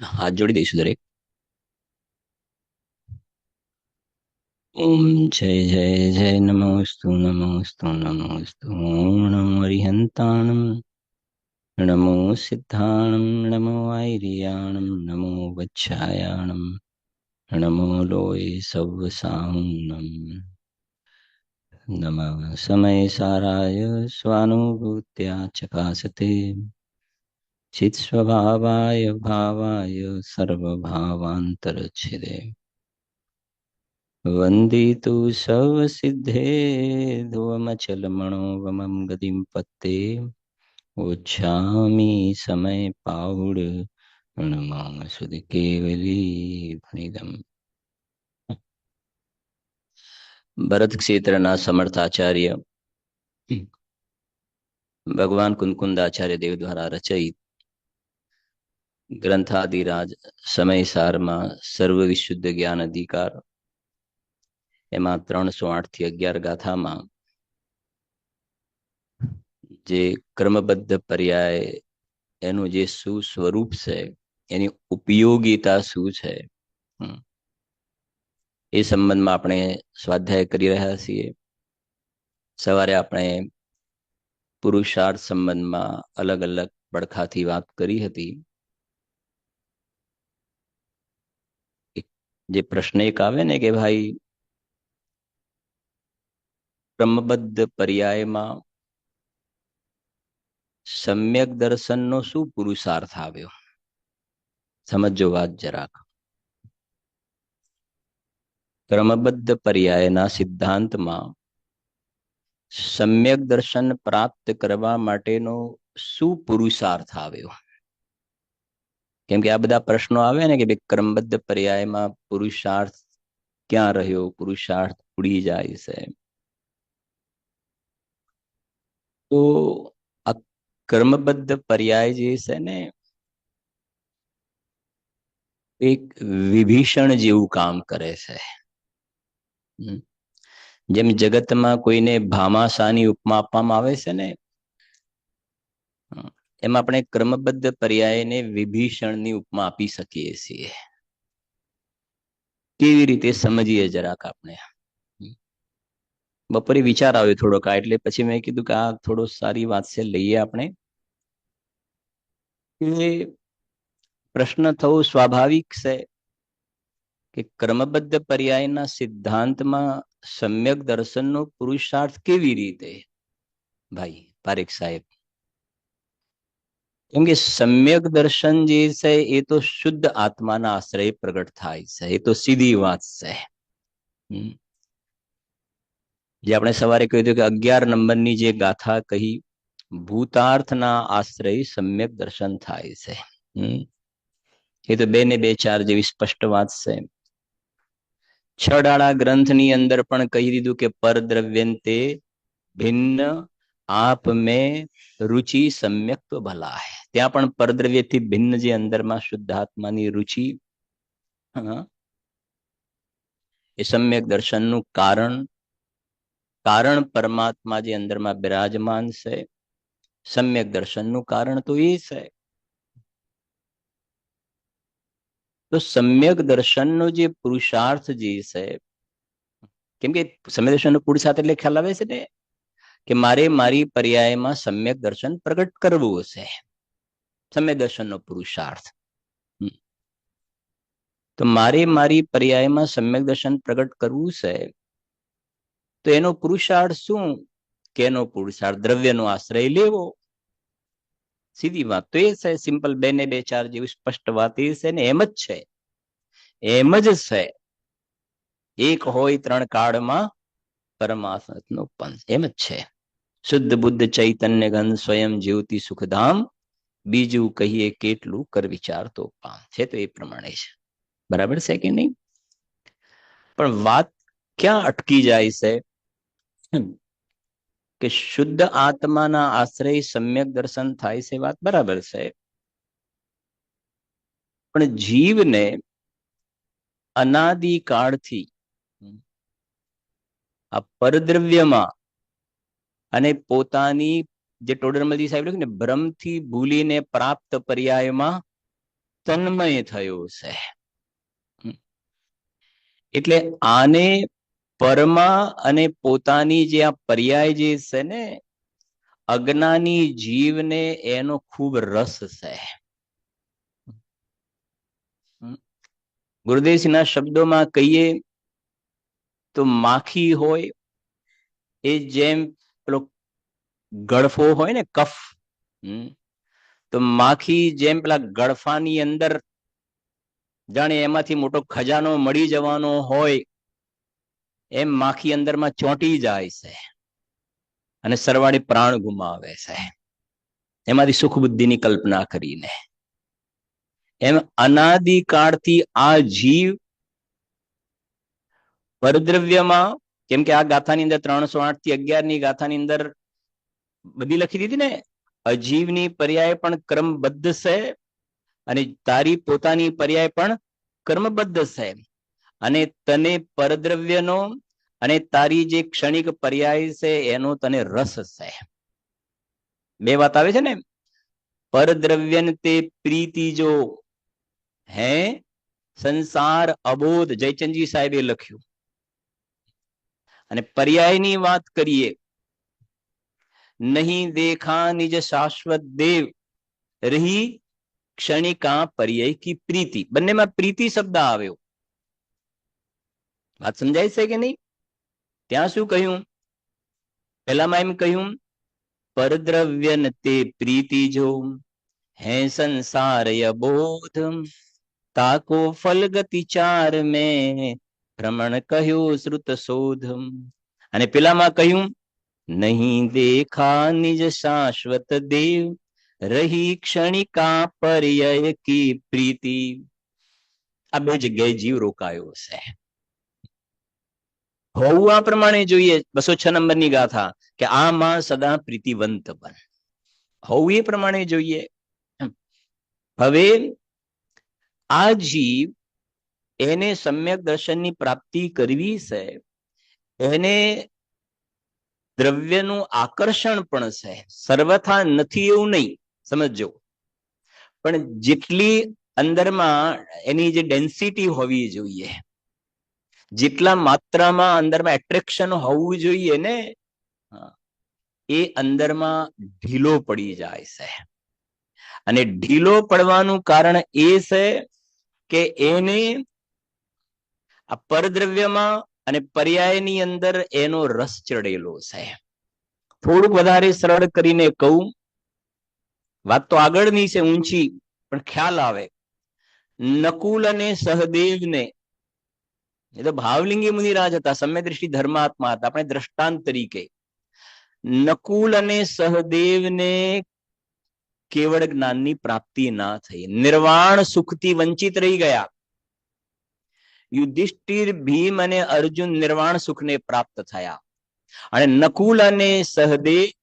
હાથ જોડી દઈશું દરેક. ઓમ જય જય જય નમોસ્તુ નમોસ્તુ નમોસ્તુ. ઓમ નમો હરિહંતાણમ, નમો સિદ્ધાણમ, નમો આયર્યાણમ, નમો વચ્છાયાણમ, નમો લોય સૌ સાહુનમ. નમઃ સમય સારાય સ્વાનુભૂત્યા ચકાસતે, ચિત સ્વભાવાય ભાવાય સર્વભાવાંતરચ્છિદે. વંદિતુ સર્વસિદ્ધે ધ્રુવમચલમણોગમં ગતિમ પત્તે, ઉચ્છામિ સમય પાઉડ હનુમાન સુધી કેવલી ભણિદમ. ભરત ક્ષેત્રના સમર્થાચાર્ય ભગવાન કુંકુંદાચાર્ય દેવ દ્વારા રચયિત ગ્રંથાદિરાજ સમયસારમાં સર્વ વિશુદ્ધ જ્ઞાન અધિકાર, એમાં 308 થી 11 ગાથામાં જે ક્રમબદ્ધ પર્યાય એનું જે શું સ્વરૂપ છે, એની ઉપયોગિતા શું છે, એ સંબંધમાં આપણે સ્વાધ્યાય કરી રહ્યા છીએ. સવારે આપણે પુરુષાર્થ સંબંધમાં અલગ અલગ પડખાથી વાત કરી હતી. જે પ્રશ્ન એક આવે ને કે ભાઈ ક્રમબદ્ધ પર્યાયમાં સમ્યક દર્શનનો શું પુરુષાર્થ આવ્યો, સમજો વાત જરાક. ક્રમબદ્ધ પર્યાયના સિદ્ધાંતમાં સમ્યક દર્શન પ્રાપ્ત કરવા માટેનો શું પુરુષાર્થ આવ્યો? કેમ કે આ બધા પ્રશ્નો આવે ને કે ભાઈ ક્રમબદ્ધ પર્યાયમાં પુરુષાર્થ ક્યાં રહ્યો, પુરુષાર્થ ઉડી જાય છે. તો આ કર્મબદ્ધ પર્યાય જે છે ને, એક વિભીષણ જેવું કામ કરે છે. જેમ જગતમાં કોઈને ભામાશાની ઉપમા આપવામાં આવે છે ને, એમાં આપણે ક્રમબદ્ધ પર્યાયને વિભીષણની ઉપમા આપી શકીએ છીએ. કેવી રીતે સમજીએ જરાક આપણે. બપોરે વિચાર આવ્યો થોડોક, એટલે પછી મેં કીધું કે આ થોડો સારી વાત છે, લઈએ આપણે. પ્રશ્ન થવો સ્વાભાવિક છે કે ક્રમબદ્ધ પર્યાયના સિદ્ધાંતમાં સમ્યક દર્શનનો પુરુષાર્થ કેવી રીતે? ભાઈ પારેખ સાહેબ, કેમ કે સમ્યક દર્શન જે છે એ તો શુદ્ધ આત્માના આશ્રય પ્રગટ થાય છે, એ તો સીધી વાત છે. જે આપણે સવારે કહ્યું હતું કે 11 નંબરની જે ગાથા કહી, ભૂતાર્થના આશ્રય સમ્યક દર્શન થાય છે. એ તો 2 ને 2 4 જેવી સ્પષ્ટ વાત છે. 6 ડાળા ગ્રંથની અંદર પણ કહી દીધું કે પરદ્રવ્યંતે ભિન્ન આપ મેં રુચિ સમ્યક તો ભલા હૈ. ત્યાં પણ પરદ્રવ્યથી ભિન્ન જે અંદરમાં શુદ્ધાત્માની રુચિ, એ સમ્યક દર્શનનું કારણ, કારણ પરમાત્મા જે અંદરમાં બિરાજમાન છે, સમ્યક દર્શનનું કારણ તો એ છે. તો સમ્યક દર્શનનો જે પુરુષાર્થ જે છે, કેમ કે સમ્યક દર્શનનો પુરુષાર્થ એટલે ખ્યાલ આવે છે ને કે મારે મારી પર્યાયમાં સમ્યક દર્શન પ્રગટ કરવું છે, સમ્યક દર્શનનો પુરુષાર્થ. તો મારે મારી પર્યાયમાં સમ્યક દર્શન પ્રગટ કરવું છે, તો એનો પુરુષાર્થ શું? કે એનો પુરુષાર્થ દ્રવ્યનો આશ્રય લેવો. સીધી વાત તો એ છે, સિમ્પલ 2 ને 2 4 જેવી સ્પષ્ટ વાત એ છે ને, એમ જ છે, એમ જ છે. એક હોય 3 કાળમાં પરમાત્મનો પંથ, એમ જ છે. શુદ્ધ બુદ્ધ ચૈતન્ય ઘન સ્વયં જ્યોતિ સુખધામ, બીજું કહીએ કેટલું કર વિચાર તો પામ. છે તો એ પ્રમાણે છે. બરાબર છે કે નહીં? પણ વાત ક્યાં અટકી જાય છે કે શુદ્ધ આત્માના આશ્રય સમ્યક દર્શન થાય છે, વાત બરાબર છે. પણ જીવને અનાદિકાળથી આ પરદ્રવ્યમાં અને પોતાની જે ટોડરમલજી સાહેબ લખ્યું ને, ભ્રમથી ભૂલીને પ્રાપ્ત પર્યાયમાં તન્મય થયો છે. એટલે આને પરમા અને પોતાની જે આ પર્યાય જે છે ને, અજ્ઞાની જીવને એનો ખૂબ રસ છે. ગુરુદેવસિંહના શબ્દોમાં કહીએ તો માખી હોય એ જેમ પેલો ગળફો હોય ને, કફ, તો માખી જેમ પેલા ગળફાની અંદર જાણે એમાંથી મોટો ખજાનો મળી જવાનો હોય એમ માખી અંદરમાં ચોંટી જાય છે અને સરવાળે પ્રાણ ગુમાવે છે, એમાંથી સુખ બુદ્ધિની કલ્પના કરીને. એમ અનાદિકાળથી આ જીવ પરદ્રવ્યમાં, કેમ કે આ ગાથાની અંદર 308 થી 11 ની ગાથાની અંદર બધી લખી દીધી ને, અજીવની પર્યાય પણ ક્રમબદ્ધ છે અને તારી પોતાની પર્યાય પણ કર્મબદ્ધ છે. અને તને પરદ્રવ્યનો અને તારી જે ક્ષણિક પર્યાય છે એનો તને રસ છે. બે વાત આવે છે ને, પરદ્રવ્યન તે પ્રીતિ જો હે સંસાર અબોધ, જયચંદજી સાહેબે લખ્યું. અને પર્યાયની વાત કરીએ, નહીં દેખા નિજ શાશ્વત દેવ રહી ક્ષણિકા પર્યાય કી પ્રીતિ. બંનેમાં પ્રીતિ શબ્દ આવ્યો. વાત સમજાય છે કે નહીં? ત્યાં શું કહ્યું? પહેલામાં એમ કહ્યું, પરદ્રવ્યન તે પ્રીતિ જો હે સંસાર અબોધ તાકો ફલગતિ ચાર મેં ભ્રમણ કહ્યું શ્રુત શોધ. અને પેલામાં કહ્યું, નહીં દેખા નિજ શાશ્વત દેવ રહી ક્ષણિકા પર્યય કી પ્રીતિ. આ બે જગ્યાએ જીવ રોકાયો છે. હોવું આ પ્રમાણે જોઈએ. 206 નંબરની ગાથા કે આમાં સદા પ્રીતિવંત બન, હોવું એ પ્રમાણે જોઈએ. હવે આ જીવ, એને સમ્યક દર્શનની પ્રાપ્તિ કરવી છે, એને દ્રવ્યનું આકર્ષણ પણ છે, સર્વથા નથી એવું નહીં, સમજો. પણ જેટલી અંદરમાં એની જે ડેન્સિટી હોવી જોઈએ, જેટલા માત્રામાં અંદરમાં એટ્રેક્શન હોવું જોઈએ ને, એ અંદરમાં ઢીલો પડી જાય છે. અને ઢીલો પડવાનું કારણ એ છે કે એને આ પરદ્રવ્યમાં અને પર્યાયની અંદર એનો રસ ચડેલો છે. થોડુંક વધારે સરળ કરીને કહું, વાત તો આગળની છે ઊંચી, પણ ખ્યાલ આવે. નકુલ અને સહદેવને, એ તો ભાવલિંગી મુનિરાજ હતા, સમ્ય દ્રષ્ટિ ધર્માત્મા હતા. આપણે દ્રષ્ટાંત તરીકે નકુલ અને સહદેવને કેવળ જ્ઞાનની પ્રાપ્તિ ના થઈ, નિર્વાણ સુખથી વંચિત રહી ગયા. યુધિષ્ઠિર, ભીમ અને અર્જુન નિર્વાણ સુખને પ્રાપ્ત થયા, અને નકુલ અને સહદેવ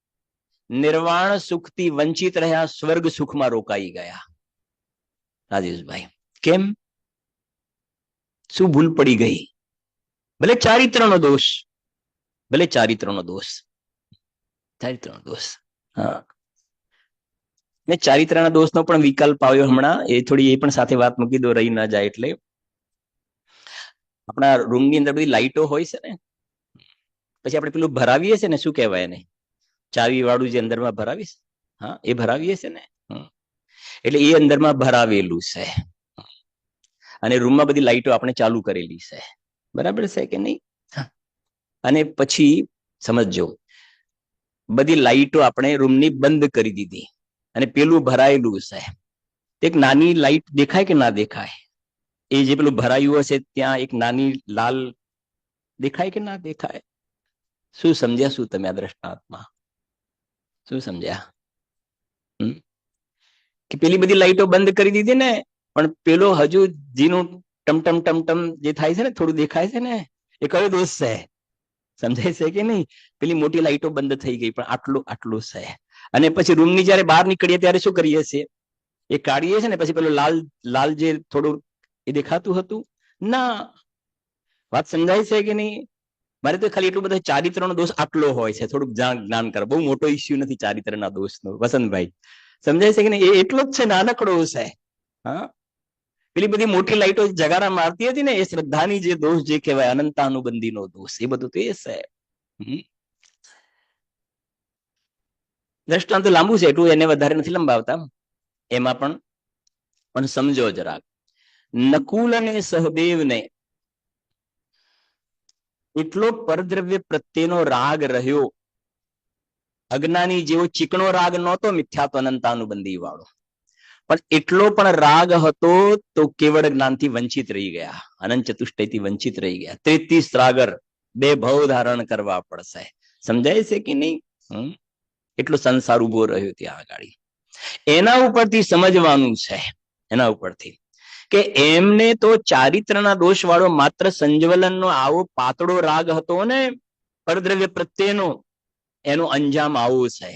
નિર્વાણ સુખથી વંચિત રહ્યા, સ્વર્ગ સુખમાં રોકાઈ ગયા. રાજેશભાઈ, કેમ? શું ભૂલ પડી ગઈ? ભલે ચારિત્રનો દોષ, ભલે ચારિત્રનો દોષ, ચારિત્રનો દોષ. હા, ને ચારિત્રના દોષનો પણ વિકલ્પ આવ્યો હમણાં, એ થોડી એ પણ સાથે વાત મૂકી દો, રહી ના જાય. એટલે આપણા રૂમની અંદર બધી લાઈટો હોય છે ને, પછી આપણે પેલું ભરાવીએ છે ને, શું કહેવાય એને, ચાવી વાળું જે અંદરમાં ભરાવીશ, હા, એ ભરાવીએ છે ને, એટલે એ અંદરમાં ભરાવેલું છે. અને રૂમમાં બધી લાઈટો આપણે ચાલુ કરેલી છે, બરાબર છે કે નહીં? અને પછી સમજો, બધી લાઈટો આપણે રૂમની બંધ કરી દીધી અને પેલું ભરાયેલું છે. એક નાની લાઈટ દેખાય કે ના દેખાય? એ જે પેલું ભરાયું હશે ત્યાં એક નાની લાલ દેખાય કે ના દેખાય? શું સમજ્યા? શું તમે આ દ્રષ્ટાંતમાં શું સમજ્યા? કે પેલી બધી લાઈટો બંધ કરી દીધી ને, પણ પેલો હજુ જીનું ટમટમ ટમટમ જે થાય છે ને, થોડું દેખાય છે ને, એ કયો દોષ છે? સમજાય છે કે નહીં? પેલી મોટી લાઈટો બંધ થઈ ગઈ, પણ આટલું આટલું છે. અને પછી રૂમની જયારે બહાર નીકળીએ ત્યારે શું કરીએ છીએ? એ કાઢીએ છીએ ને, પછી પેલું લાલ લાલ જે થોડું એ દેખાતું હતું ના. વાત સમજાય છે કે નહીં? મારે તો ખાલી એટલું બધું ચારિત્રનો દોષ આટલો હોય છે, થોડુંક જ્ઞાન કરો. બહુ મોટો ઇસ્યુ નથી ચારિત્રના દોષનો, વસંતભાઈ, સમજાય છે કે નહીં? એ એટલો જ છે, નાનકડો છે. હા, પેલી બધી મોટી લાઈટો જગાડા મારતી હતી ને, એ શ્રદ્ધાની જે દોષ જે કહેવાય અનંતાનુબંધીનો દોષ, એ બધું તો એ છે. દ્રષ્ટાંત લાંબુ છે, એટલું એને વધારે નથી લંબાવતા. એમાં પણ સમજો જરાક. નકુલ અને સહદેવને એટલો પરદ્રવ્ય પ્રત્યેનો રાગ રહ્યો. અજ્ઞાની જેવો ચીકણો રાગ નહોતો, મિથ્યાત્વ અનંતાનુબંધી વાળો, પણ એટલો પણ રાગ હતો તો કેવળ જ્ઞાનથી વંચિત રહી ગયા, અનંત ચતુષ્ટયથી વંચિત રહી ગયા. 33 સાગર 2 ભવ ધારણ કરવા પડશે. સમજાય છે કે નહીં? એટલો સંસાર ઉભો રહ્યો ત્યાં આગળ. એના ઉપરથી સમજવાનું છે, એના ઉપરથી કે એમને તો ચારિત્રના દોષ વાળો માત્ર સંજ્વલનનો આવો પાતળો રાગ હતો ને પરદ્રવ્ય પ્રત્યેનો, એનો અંજામ આવો છે.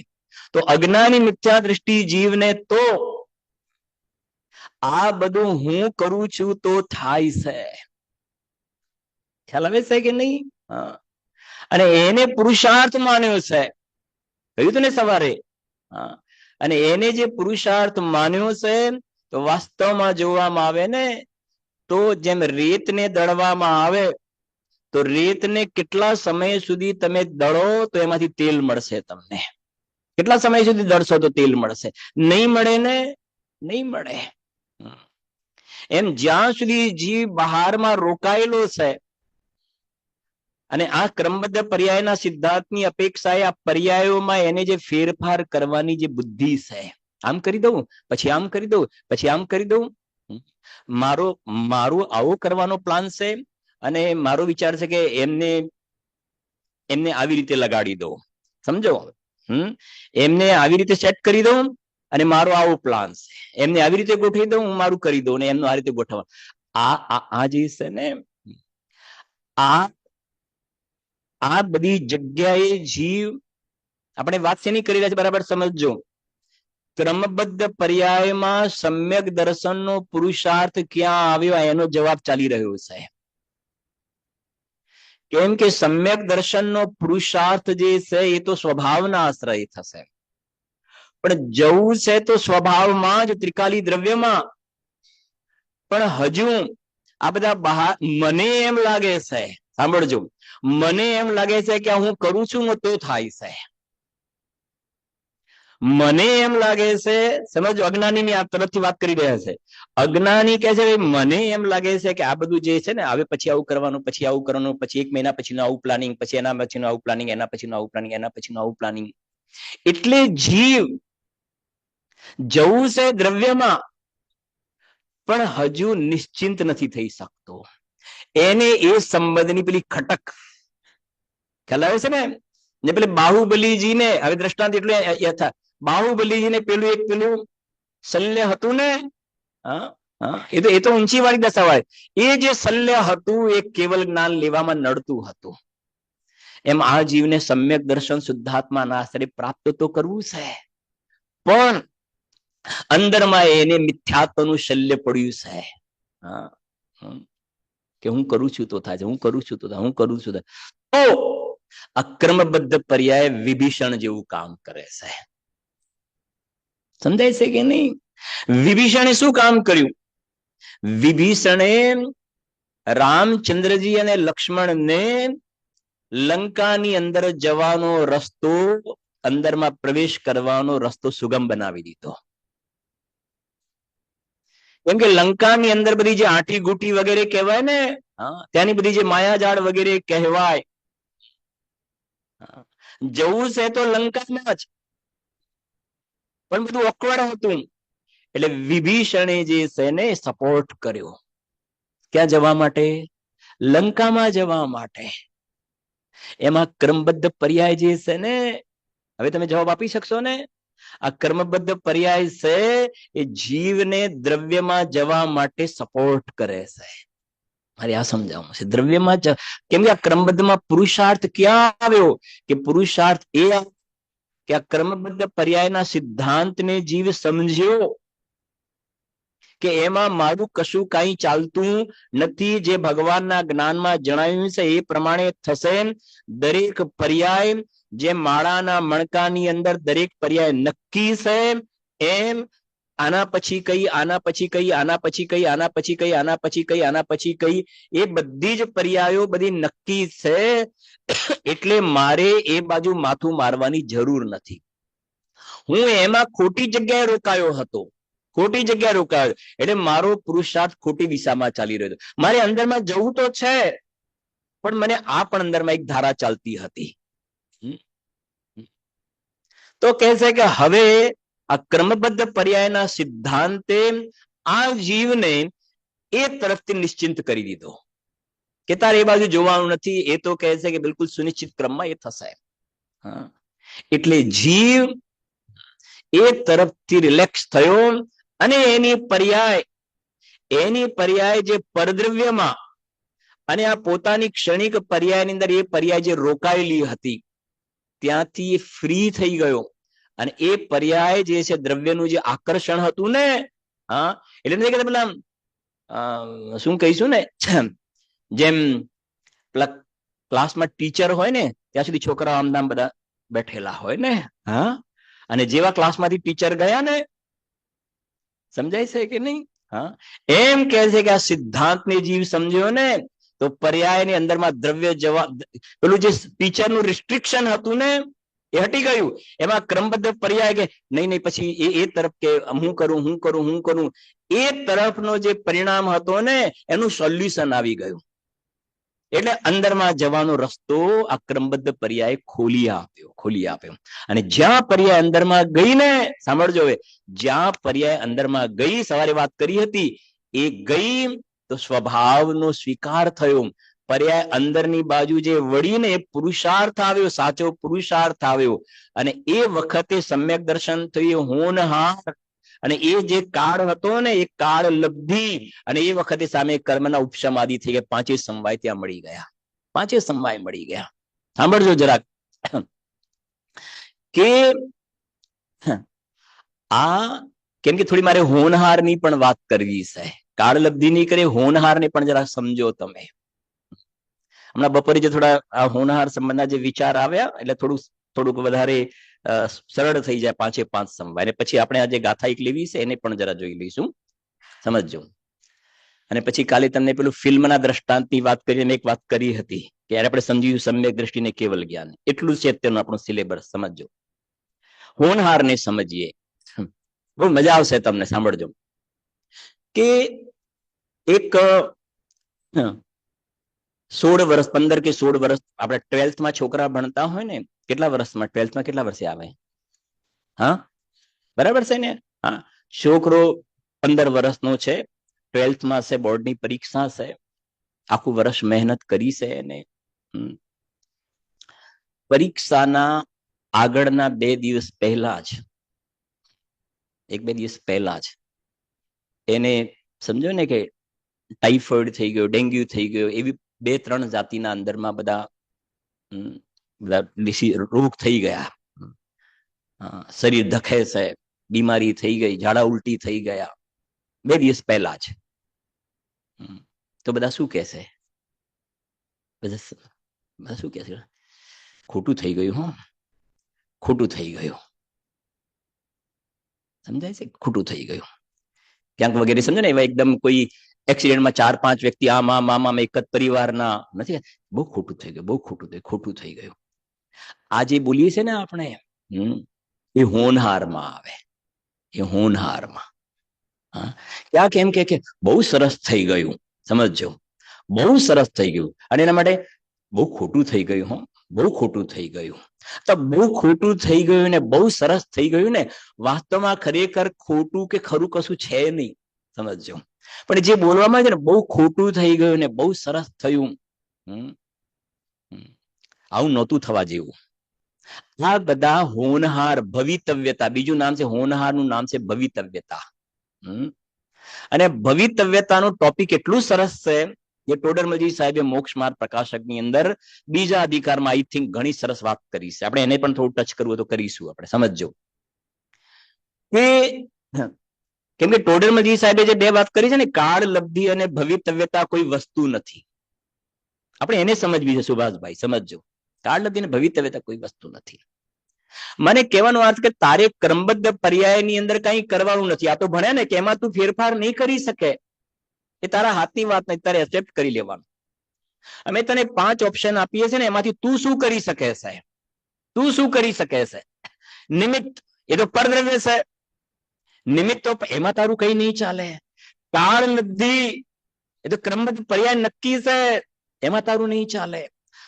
તો અજ્ઞાની મિથ્યા દ્રષ્ટિ જીવને તો આ બધું હું કરું છું તો થાય છે. ખ્યાલ આવે છે કે નહીં? અને એને પુરુષાર્થ માન્યો છે, કહ્યું તું ને સવારે. અને એને જે પુરુષાર્થ માન્યો છે, તો વાસ્તવમાં જોવામાં આવે ને તો જેમ રેતને દળવામાં આવે તો રેતને કેટલા સમય સુધી તમે દળો તો એમાંથી તેલ મળશે તમને. કેટલા સમય સુધી દળશો તો તેલ મળશે? નહીં મળે ને, નહીં મળે. એમ જ્યાં સુધી જીવ બહારમાં રોકાયેલો છે અને આ ક્રમબદ્ધ પર્યાયના સિદ્ધાંતની અપેક્ષાએ આ પર્યાયોમાં એને જે ફેરફાર કરવાની જે બુદ્ધિ છે, આમ કરી દઉં પછી આમ કરી દઉં પછી આમ કરી દઉં, મારો આવો કરવાનો પ્લાન છે અને મારો વિચાર છે કે એમને આવી રીતે લગાડી દઉં, સમજો, એમને આવી રીતે સેટ કરી દઉં અને મારો આવો પ્લાન છે, એમને આવી રીતે ગોઠવી દઉં, હું મારું કરી દઉં ને એમનું આ રીતે ગોઠવવા. આ જે છે ને, આ બધી જગ્યાએ જીવ, આપણે વાત શેની કરી રહ્યા છે બરાબર સમજજો. ક્રમબદ્ધ પર્યાયમાં સમ્યક દર્શનનો પુરુષાર્થ ક્યાં આવ્યો એનો જવાબ ચાલી રહ્યો છે. કેમ કે સમ્યક દર્શનનો પુરુષાર્થ જે છે એ તો સ્વભાવના આશ્રય થશે, પણ જવું છે તો સ્વભાવમાં જ, ત્રિકાલી દ્રવ્યમાં. પણ હજુ આ બધા મને એમ લાગે છે, સાંભળજો, મને એમ લાગે છે કે હું કરું છું તો થાય છે. મને એમ લાગે છે, સમજો, અજ્ઞાનીની આ તરફથી વાત કરી રહ્યા છે. અજ્ઞાની કહે છે મને એમ લાગે છે કે આ બધું જે છે ને, હવે પછી આવું કરવાનું, પછી આવું કરવાનું, પછી 1 મહિના પછીનું આવું પ્લાનિંગ, પછી એના પછીનું આવું પ્લાનિંગ, એના પછીનું આવું પ્લાનિંગ, એના પછીનું આવું પ્લાનિંગ. એટલે જીવ જવું છે દ્રવ્યમાં, પણ હજુ નિશ્ચિંત નથી થઈ શકતો. એને એ સંબંધની પેલી ખટક ખ્યાલ આવે છે ને પેલે બાહુબલીજીને, હવે દ્રષ્ટાંત એટલે યથા બાહુબલીજીને પેલું શલ્ય હતું ને, એ તો ઊંચી વાળી દશા હોય. એ જે શલ્ય હતું એ કેવલ જ્ઞાન લેવામાં નડતું હતું. એમ આ જીવને સમ્યક દર્શન શુદ્ધાત્માના આશ્રય પ્રાપ્ત તો કરવું છે, પણ અંદરમાં એને મિથ્યાત્વનું શલ્ય પડ્યું છે કે હું કરું છું તો થાય છે, હું કરું છું તો થાય, હું કરું છું તો. અક્રમબદ્ધ પર્યાય વિભીષણ જેવું કામ કરે છે. સમજાય છે કે નહીં? વિભીષણે શું કામ કર્યું? વિભીષણે રામચંદ્રજી અને લક્ષ્મણને લંકાની અંદર જવાનો રસ્તો, અંદરમાં પ્રવેશ કરવાનો રસ્તો સુગમ બનાવી દીધો. કેમ કે લંકાની અંદર બધી જે આંટી ગુટી વગેરે કહેવાય ને, ત્યાંની બધી જે માયાજાળ વગેરે કહેવાય, જવું છે તો લંકામાં જ, પણ બધું ઓકવર્ડ હતું. એટલે વિભીષણે જે છે ને સપોર્ટ કર્યો. ક્યાં જવા માટે? લંકામાં જવા માટે. એમાં ક્રમબદ્ધ પર્યાય જે છે ને, હવે તમે જવાબ આપી શકશો ને? આ કર્મબદ્ધ પર્યાય છે એ જીવને દ્રવ્યમાં જવા માટે સપોર્ટ કરે છે. મારે આ સમજાવવું છે. દ્રવ્યમાં કેમ કે આ ક્રમબદ્ધમાં પુરુષાર્થ ક્યાં આવ્યો? કે પુરુષાર્થ એ કે આ ક્રમબદ્ધ પર્યાયના સિદ્ધાંતને જીવ સમજ્યો કે એમાં મારું કશું કઈ ચાલતું નથી. જે ભગવાનના જ્ઞાનમાં જણાવ્યું છે એ પ્રમાણે થશે. દરેક પર્યાય જે માળાના મણકાની અંદર દરેક પર્યાય નક્કી છે, એમ આના પછી કઈ, આના પછી કઈ, આના પછી કઈ, આના પછી કઈ, આના પછી કઈ, આના પછી કઈ, એ બધી જ પર્યાયો બધી નક્કી છે. એટલે મારે એ બાજુ માથું મારવાની જરૂર નથી. હું એમાં ખોટી જગ્યાએ રોકાયો હતો, ખોટી જગ્યાએ રોકાયો, એટલે મારો પુરુષાર્થ ખોટી દિશામાં ચાલી રહ્યો હતો. મારે અંદરમાં જવું તો છે, પણ મને આ પણ અંદરમાં એક ધારા ચાલતી હતી. તો કહે છે કે હવે આ ક્રમબદ્ધ પર્યાયના સિદ્ધાંતે આ જીવને એ તરફથી નિશ્ચિંત કરી દીધો કે તારે એ બાજુ જોવાનું નથી. એ તો કહે છે કે બિલકુલ સુનિશ્ચિત ક્રમમાં એ થશે. એટલે જીવ એ તરફથી રિલેક્સ થયો અને એની પર્યાય જે પરદ્રવ્યમાં અને આ પોતાની ક્ષણિક પર્યાયની અંદર એ પર્યાય જે રોકાયેલી હતી ત્યાંથી ફ્રી થઈ ગયો. અને એ પર્યાય જે છે દ્રવ્યનું જે આકર્ષણ હતું ને, એટલે નથી કે પેલા શું કહીશું ને, જેમ પેલા ક્લાસમાં ટીચર હોય ને ત્યાં સુધી છોકરા આમ નામ બધા બેઠેલા હોય ને, અને જેવા ક્લાસમાંથી ટીચર ગયા ને, સમજાય છે કે નહીં? એમ કે છે કે આ સિદ્ધાંતને જીવ સમજ્યો ને તો પર્યાયની અંદરમાં દ્રવ્ય જવા, પેલું જે ટીચરનું રિસ્ટ્રિક્શન હતું ને એ હટી ગયું. એમાં ક્રમબદ્ધ પર્યાય કે નહીં પછી એ તરફ કે હું કરું એ તરફનો જે પરિણામ હતો ને એનું સોલ્યુશન આવી ગયું. એટલે અંદરમાં જવાનો રસ્તો આ ક્રમબદ્ધ પર્યાય ખોલી આપ્યો. અને જ્યાં પર્યાય અંદરમાં ગઈ ને, સાંભળજો હવે, જ્યાં પર્યાય અંદરમાં ગઈ, સવારે વાત કરી હતી, એ ગઈ તો સ્વભાવનો સ્વીકાર થયો. પર્યાય અંદરની બાજુ જે વળીને એ પુરુષાર્થ આવ્યો, સાચો પુરુષાર્થ આવ્યો. અને એ વખતે સમ્યક દર્શન થયું, હોનહાર. અને એ જે કાળ હતો ને એ કાળ લબ્ધિ, અને એ વખતે સામે કર્મના ઉપશમાદિ થઈ ગયા. પાંચે સમવાય ત્યાં મળી ગયા, પાંચે સમવાય મળી ગયા. સાંભળજો જરાક કે આ કેમ કે થોડી મારે હોનહાર ની પણ વાત કરવી છે. કાળ લબ્ધિ ની કરે, હોનહાર ને પણ જરા સમજો તમે. હમણાં બપોરે જે થોડા આ હોનહાર સંબંધના જે વિચાર આવ્યા એટલે થોડુંક વધારે સરળ થઈ જાય પાંચે પાંચ સમવાય. પછી આપણે આજે ગાથા એક લેવી છે એને પણ જરા જોઈ લઈશું, સમજજો. અને પછી કાલે તમને પેલું ફિલ્મના દ્રષ્ટાંતની વાત કરીને એક વાત કરી હતી કે યાર આપણે સમજ્યું સમ્યક દ્રષ્ટિને કેવલ જ્ઞાન, એટલું છે તેનું આપણું સિલેબસ. સમજજો, હોનહાર ને સમજીએ, બહુ મજા આવશે તમને. સાંભળજો કે એક 16 વર્ષ 15 કે 16 વર્ષ આપણે 12th છોકરા ભણતા હોય ને, કેટલા વર્ષમાં 12th કેટલા વર્ષે આવે? બરાબર છે ને? છોકરો 15 વર્ષનો છે, 12th છે, બોર્ડની પરીક્ષા છે, આખું વર્ષ મહેનત કરી છે. અને પરીક્ષાના આગળના 2 દિવસ પહેલા જ, 1-2 દિવસ પહેલા જ એને સમજો ને કે ટાઇફોઇડ થઈ ગયો, ડેન્ગ્યુ થઈ ગયો, એવી 2-3 જાતિના અંદરમાં બધા રોગ થઈ ગયા. શરીર ધખે છે, બીમારી થઈ ગઈ, ઝાડા ઉલટી થઈ ગયા 2 દિવસ પહેલા જ. તો બધા શું કહેશે? બધા શું કહેશે? ખોટું થઈ ગયું, ખોટું થઈ ગયું. સમજાય છે? ખોટું થઈ ગયું ક્યાંક વગેરે, સમજો ને. એવા એકદમ કોઈ એક્સિડન્ટમાં 4-5 વ્યક્તિ આમ એક જ પરિવારના નથી, બહુ ખોટું થઈ ગયું, બહુ ખોટું થઈ ગયું. આ જે બોલીએ છે ને આપણે, એ હોનહારમાં આવે, એ હોનહારમાં. ક્યાં કેમ કે બહુ સરસ થઈ ગયું, સમજજો, બહુ સરસ થઈ ગયું. અને એના માટે બહુ ખોટું થઈ ગયું, બહુ ખોટું થઈ ગયું. તો બહુ ખોટું થઈ ગયું ને બહુ સરસ થઈ ગયું ને, વાસ્તવમાં ખરેખર ખોટું કે ખરું કશું છે નહીં, સમજજો. પણ જે બોલવામાં છે ને, બહુ ખોટું થઈ ગયું ને બહુ સરસ થયું, આવું નહોતું થવા જેવું. આ બધા હોનહાર, ભવિતવ્યતા, બીજું નામ છે હોનહારનું નામ છે ભવિતવ્યતા. અને ભવિતવ્યતાનો ટોપિક એટલું સરસ છે જે ટોડરમલજી સાહેબે મોક્ષ માર્ગ પ્રકાશકની અંદર બીજા અધિકારમાં આઈ થિંક ઘણી સરસ વાત કરી છે. આપણે એને પણ થોડું ટચ કરવું તો કરીશું આપણે. સમજજો કે કેમ કે ટોડરમલજી સાહેબે જે 2 વાત કરી છે ને, કાળ લબ્ધિ અને ભવિતવ્યતા કોઈ વસ્તુ નથી. આપણે એને સમજવી છે સુભાષભાઈ, સમજજો. કાળ લબ્ધિ અને ભવિતવ્યતા કોઈ વસ્તુ નથી. મને કહેવાનો અર્થ કે તારે ક્રમબદ્ધ પર્યાયની અંદર કઈ કરવાનું નથી. આ તો ભણ્યા ને કે એમાં તું ફેરફાર નહીં કરી શકે, એ તારા હાથની વાત નથી, તારે એક્સેપ્ટ કરી લેવાનું. અમે તને 5 ઓપ્શન આપીએ છીએ ને, એમાંથી તું શું કરી શકે છે? તું શું કરી શકે છે? નિમિત્ત, એ તો પરદ્રવ્ય છે. નિમિત્ત તો એમાં તારું કઈ નહીં ચાલે. કાળ નથી, એ તો ક્રમબદ્ધ પર્યાય નક્કી છે, એમાં તારું નહીં ચાલે.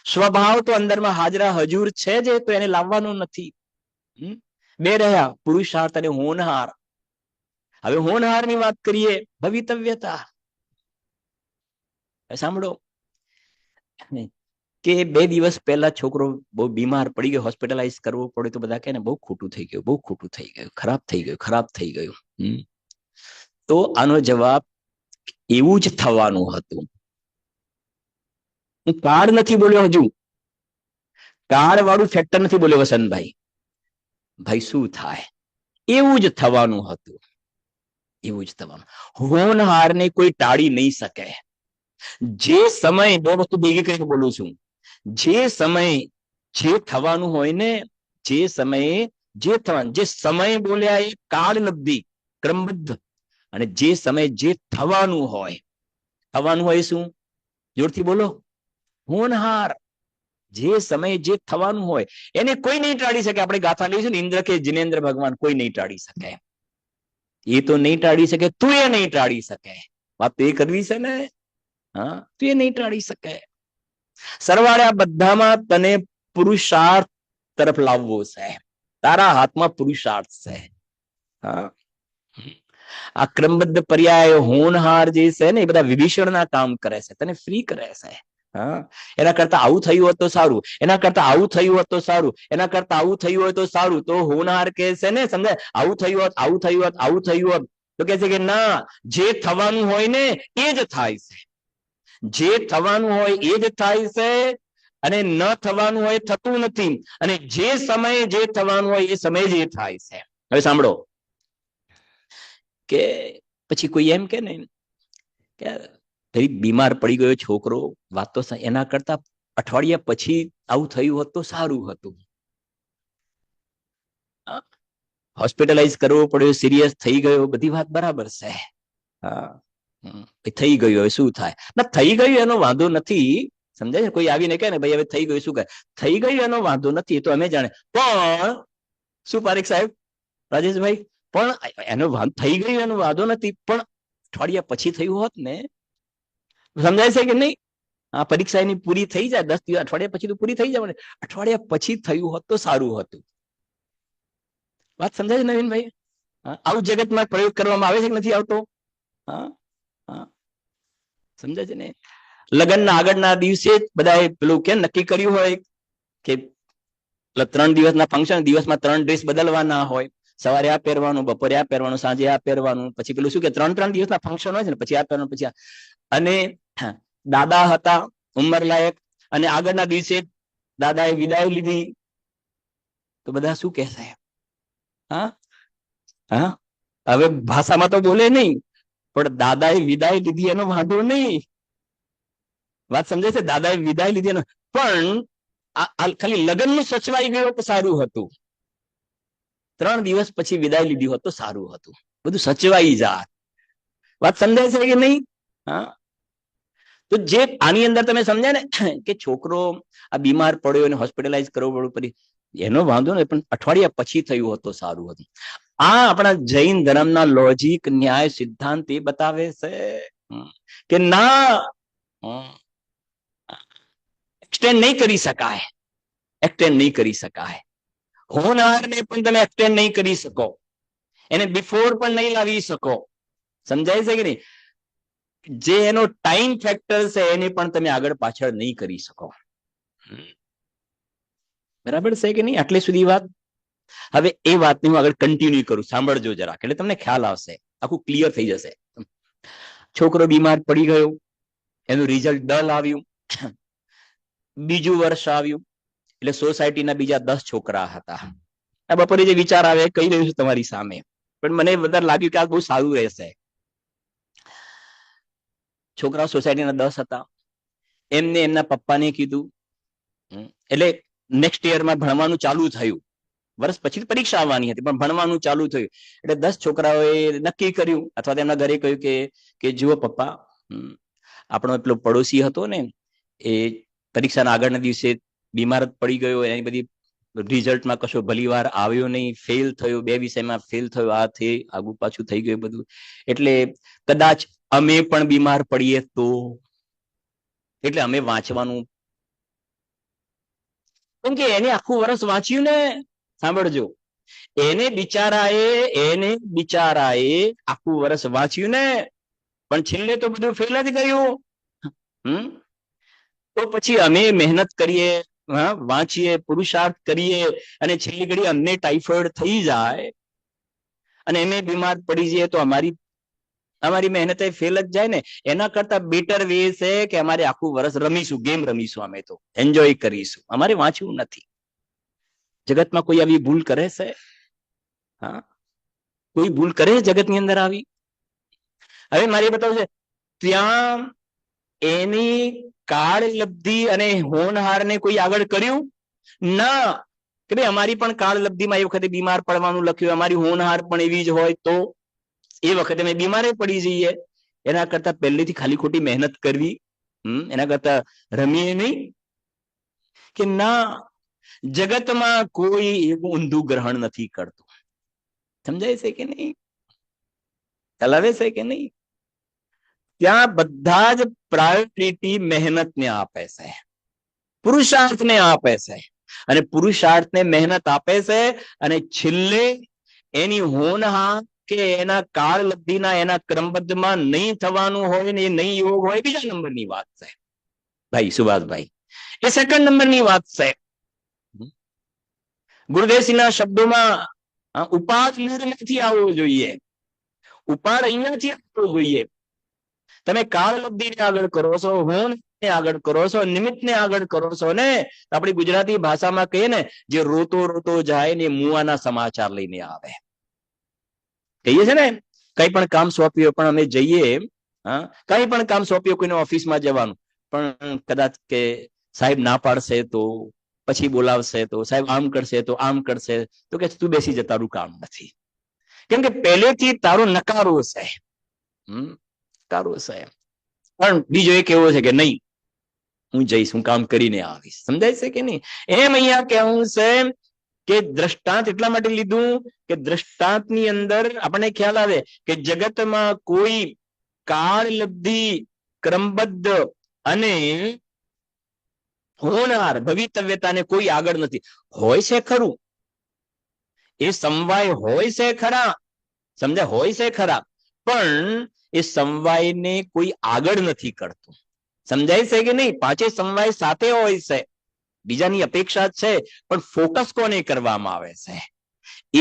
સ્વભાવ તો અંદરમાં હાજરા હજુર છે જ, તો એને લાવવાનું નથી. બે રહ્યા, પુરુષાર્થ અને હોનહાર. હવે હોનહાર ની વાત કરીએ, ભવિતવ્યતા. સાંભળો કે 2 દિવસ પહેલા છોકરો બહુ બીમાર પડી ગયો, હોસ્પિટલાઇઝ કરવો પડે તો બધા કહે ને બહુ ખોટું થઈ ગયું, બહુ ખોટું થઈ ગયું, ખરાબ થઈ ગયું, ખરાબ થઈ ગયું. તો આનો જવાબ એવું જ થવાનું હતું. હું કાળ નથી બોલ્યો, હજુ કાળ વાળું ફેક્ટર નથી બોલ્યો વસંતભાઈ. ભાઈ શું થાય એવું જ થવાનું હતું, એવું જ થવાનું. હોનહારને કોઈ ટાળી નહીં શકે. જે સમય, બે વસ્તુ ભેગી કરીને બોલું છું, જે સમય જે થવાનું હોય ને, જે સમયે જે થવાનું, જે સમય બોલ્યા એ કાળ લબ્ધી ક્રમબદ્ધ, અને જે સમય જે થવાનું હોય શું? જોરથી બોલો. હોનહાર. જે સમય જે થવાનું હોય એને કોઈ નહીં ટાળી શકે. આપણે ગાથા લઈશું ને, ઇન્દ્ર કે જિનેન્દ્ર ભગવાન, કોઈ નહીં ટાળી શકે. એ તો નહીં ટાળી શકે, તું એ નહીં ટાળી શકે. વાત તો એ કરવી છે ને. હા, તું એ નહીં ટાળી શકે. સરવાળે આ બધામાં તને પુરુષાર્થ તરફ લાવવો છે. તારા હાથમાં પુરુષાર્થ છે. હા, આ ક્રમબદ્ધ પર્યાય હોનહાર જે છે ને, એ બધા વિભીષણના કામ કરે છે, તને ફ્રી કરે છે. હા, એના કરતા આવું થયું હોત તો સારું, એના કરતા આવું થયું હોત તો સારું, એના કરતા આવું થયું હોય તો સારું. તો હોનહાર કે છે ને, સમજાય, આવું થયું હોત, આવું થયું હોત, આવું થયું હોત. તો કે છે કે ના, જે થવાનું હોય ને એ જ થાય છે. જે થવાનું હોય એ જ થાય છે, અને ન થવાનું હોય થતું નથી. અને જે સમયે જે થવાનું હોય એ સમયે જ થાય છે. હવે સાંભળો કે પછી કોઈ એમ કે ને કે બીમાર પડી ગયો છોકરો, વાત તો એના કરતા અઠવાડિયા પછી આવું થયું હોત તો સારું હતું. હોસ્પિટલાઇઝ કરવો પડ્યો, સિરિયસ થઈ ગયો, બધી વાત બરાબર છે. હા, થઈ ગયું, હવે શું થાય? ના, થઈ ગયું એનો વાંધો નથી, સમજાય છે? કોઈ આવીને કહે ને ભાઈ હવે થઈ ગયું, શું કહે? થઈ ગયું એનો વાંધો નથી, તો અમે જાણે. પણ શું પારેખ સાહેબ, રાજેશભાઈ, પણ એનો થઈ ગયું એનો વાંધો નથી, પણ અઠવાડિયા પછી થયું હોત ને, સમજાય છે કે નહીં? આ પરીક્ષા એની પૂરી થઈ જાય 10 દિવસ, અઠવાડિયા પછી તો પૂરી થઈ જાય, અઠવાડિયા પછી થયું હોત તો સારું હતું. વાત સમજાય છે નવીનભાઈ? આવું જગતમાં પ્રયોગ કરવામાં આવે છે કે નથી આવતો? હા, સમજાય છે ને? લગ્નના આગળના દિવસે બધા પેલું કે નક્કી કર્યું હોય કે 3 દિવસના ફંક્શન, દિવસમાં 3 ડ્રેસ બદલવાના હોય. સવારે આ પહેરવાનું, બપોરે આ પહેરવાનું, સાંજે આ પહેરવાનું. પછી પેલું શું કે 3 દિવસના ફંક્શન હોય છે ને, પછી આ પહેરવાનું, પછી અને દાદા હતા ઉંમર લાયક, અને આગળના દિવસે દાદાએ વિદાય લીધી. તો બધા શું કહેશે? હા, હવે ભાષામાં તો બોલે નહીં, પણ દાદાએ વિદાય લીધી એનો વાંધો નહીં. વાત સમજાય છે? દાદાએ વિદાય લીધી એનો, પણ ખાલી લગ્નનું સચવાઈ ગયું તો સારું હતું. 3 દિવસ પછી વિદાય લીધી હોત તો સારું હતું, બધું સચવાઈ જાત. વાત સમજાય છે કે નહીં? હા, તો જે આની અંદર તમે સમજ્યા ને કે છોકરો આ બીમાર પડ્યો અને હોસ્પિટલાઇઝ કરવો પડ્યું, એનો વાંધો નહીં, પણ અઠવાડિયા પછી થયું હોત તો સારું હતું. આ આપણા જૈન ધર્મના લોજિક, ન્યાય, સિદ્ધાંત એ બતાવે છે કે ના, એક્સટેન્ડ નહીં કરી શકાય, એક્સટેન્ડ નહીં કરી શકાય. હોનહારને પણ તમે એક્સટેન્ડ નહીં કરી શકો, એને બિફોર પણ નહીં લાવી શકો. સમજાય છે કે નહીં? જે એનો ટાઈમ ફેક્ટર છે એને પણ તમે આગળ પાછળ નહીં કરી શકો. બરાબર છે કે નહીં? આટલે સુધી વાત. હવે એ વાતને હું આગળ કન્ટિન્યુ કરું, સાંભળજો જરાક, એટલે તમને ખ્યાલ આવશે, આખું ક્લિયર થઈ જશે. છોકરો બીમાર પડી ગયો, એનું રિઝલ્ટ ડલ આવ્યું. બીજું વર્ષ આવ્યું એટલે સોસાયટીના બીજા 10 છોકરા હતા. આ બપોરે જે વિચાર આવે કહી રહ્યું છું તમારી સામે, પણ મને વધારે લાગ્યું કે આ બહુ સારું રહેશે. છોકરાઓ સોસાયટીના 10 હતા. એમને એમના પપ્પાને કીધું, એટલે નેક્સ્ટ યરમાં ભણવાનું ચાલુ થયું. વર્ષ પછી પરીક્ષા આવવાની હતી, પણ ભણવાનું ચાલુ થયું એટલે 10 છોકરાઓએ નક્કી કર્યું અથવા તેમના ઘરે કહ્યું કે જુઓ પપ્પા, આપણો એટલો પડોશી હતો ને, એ પરીક્ષાના આગળના દિવસે બીમાર પડી ગયો, એની બધી રિઝલ્ટમાં કશો ભલીવાર આવ્યો નહીં, ફેલ થયો, 2 વિષયમાં ફેલ થયો, આ થઈ આગુ પાછું થઈ ગયું બધું, એટલે કદાચ અમે પણ બીમાર પડીએ તો, એટલે અમે વાંચવાનું, કેમ કે એને આખું વર્ષ વાંચ્યું ને, સાંભળજો, એને બિચારાએ આખું વર્ષ વાંચ્યું ને, પણ છેલ્લે તો બધું ફેલ જ ગયું. તો પછી અમે મહેનત કરીએ, વાંચીએ, પુરુષાર્થ કરીએ, અને છેલ્લી ઘડી અમને ટાઇફોઇડ થઈ જાય અને અમે બીમાર પડી જઈએ તો અમારી મહેનત ફેલ જ જાય ને. એના કરતા બેટર વે છે કે અમારે આખું વર્ષ રમીશું, ગેમ રમીશું, અમે તો એન્જોય કરીશું, અમારે વાંચવું નથી. જગતમાં કોઈ આવી ભૂલ કરે છે? હા, કોઈ ભૂલ કરે જગતની અંદર આવી? હવે મારે બતાવું છે, ત્યાં એની કાળ લબ્ધિ અને હોનહારને કોઈ આગળ કર્યું ના, કે ભાઈ અમારી પણ કાળ લબ્ધિમાં એ વખતે બીમાર પડવાનું લખ્યું, અમારી હોનહાર પણ એવી જ હોય તો એ વખતે અમે બીમારે પડી જઈએ. એના કરતા પહેલેથી ખાલી ખોટી મહેનત કરવી, એના કરતા રમીએ નહીં. કે ના, જગતમાં કોઈ એવું ઊંધું ગ્રહણ નથી કરતું. સમજાય છે કે નહીં? ચલાવે છે કે નહીં? ત્યાં બધા જ પ્રાયોરિટી મહેનતને આપે છે, પુરુષાર્થને આપે છે, અને પુરુષાર્થને મહેનત આપે છે, અને છેલ્લે એની હોનહાર કે એના કાળ લબ્ધિના એના ક્રમબદ્ધમાં નહીં થવાનું હોય ને, એ નહીં યોગ હોય, બીજા નંબરની વાત છે ભાઈ સુભાષભાઈ, એ સેકન્ડ નંબરની વાત છે. ગુરુદેવસિંહના શબ્દોમાં ઉપાડ નથી આવવો જોઈએ, ઉપાડ અહીંયાથી આવવો જોઈએ. તમે કાળ લબ્ધિને આગળ કરો છો, હોનને આગળ કરો છો, નિમિત્તને આગળ કરો છો ને, આપણી ગુજરાતી ભાષામાં કહીએ ને, જે રોતો રોતો જાય ને મુવાના સમાચાર લઈને આવે. કહીએ છે ને, કઈ પણ કામ સોંપ્યું પણ અમે જઈએ, કઈ પણ કામ સોંપ્યું કોઈને ઓફિસમાં જવાનું, પણ કદાચ કે સાહેબ ના પાડશે તો, પછી બોલાવશે તો, સાહેબ આમ કરશે તો, આમ કરશે તો, કે તું બેસી જા, તારું કામ નથી. કેમ કે પહેલેથી તારો નકારો છે, નકારો છે. પણ બીજો એક એવો છે કે નહીં, હું જઈશ, હું કામ કરીને આવીશ. સમજાય છે કે નહીં? એમ અહીંયા કહેવું છે કે દ્રષ્ટાંત એટલા માટે લીધું કે દ્રષ્ટાંતની અંદર આપણને ખ્યાલ આવે કે જગતમાં કોઈ કાળ લબ્ધિ, ક્રમબદ્ધ અને હોનાર ભવિતવ્યતાને કોઈ આગળ નથી. હોય છે ખરું, એ સમવાય હોય છે ખરા, સમજાય, હોય છે ખરા, પણ એ સમવાયને કોઈ આગળ નથી કરતું. સમજાય છે કે નહીં? પાંચે સમવાય સાથે હોય છે, બીજાની અપેક્ષા છે, પણ ફોકસ કોને કરવામાં આવે છે?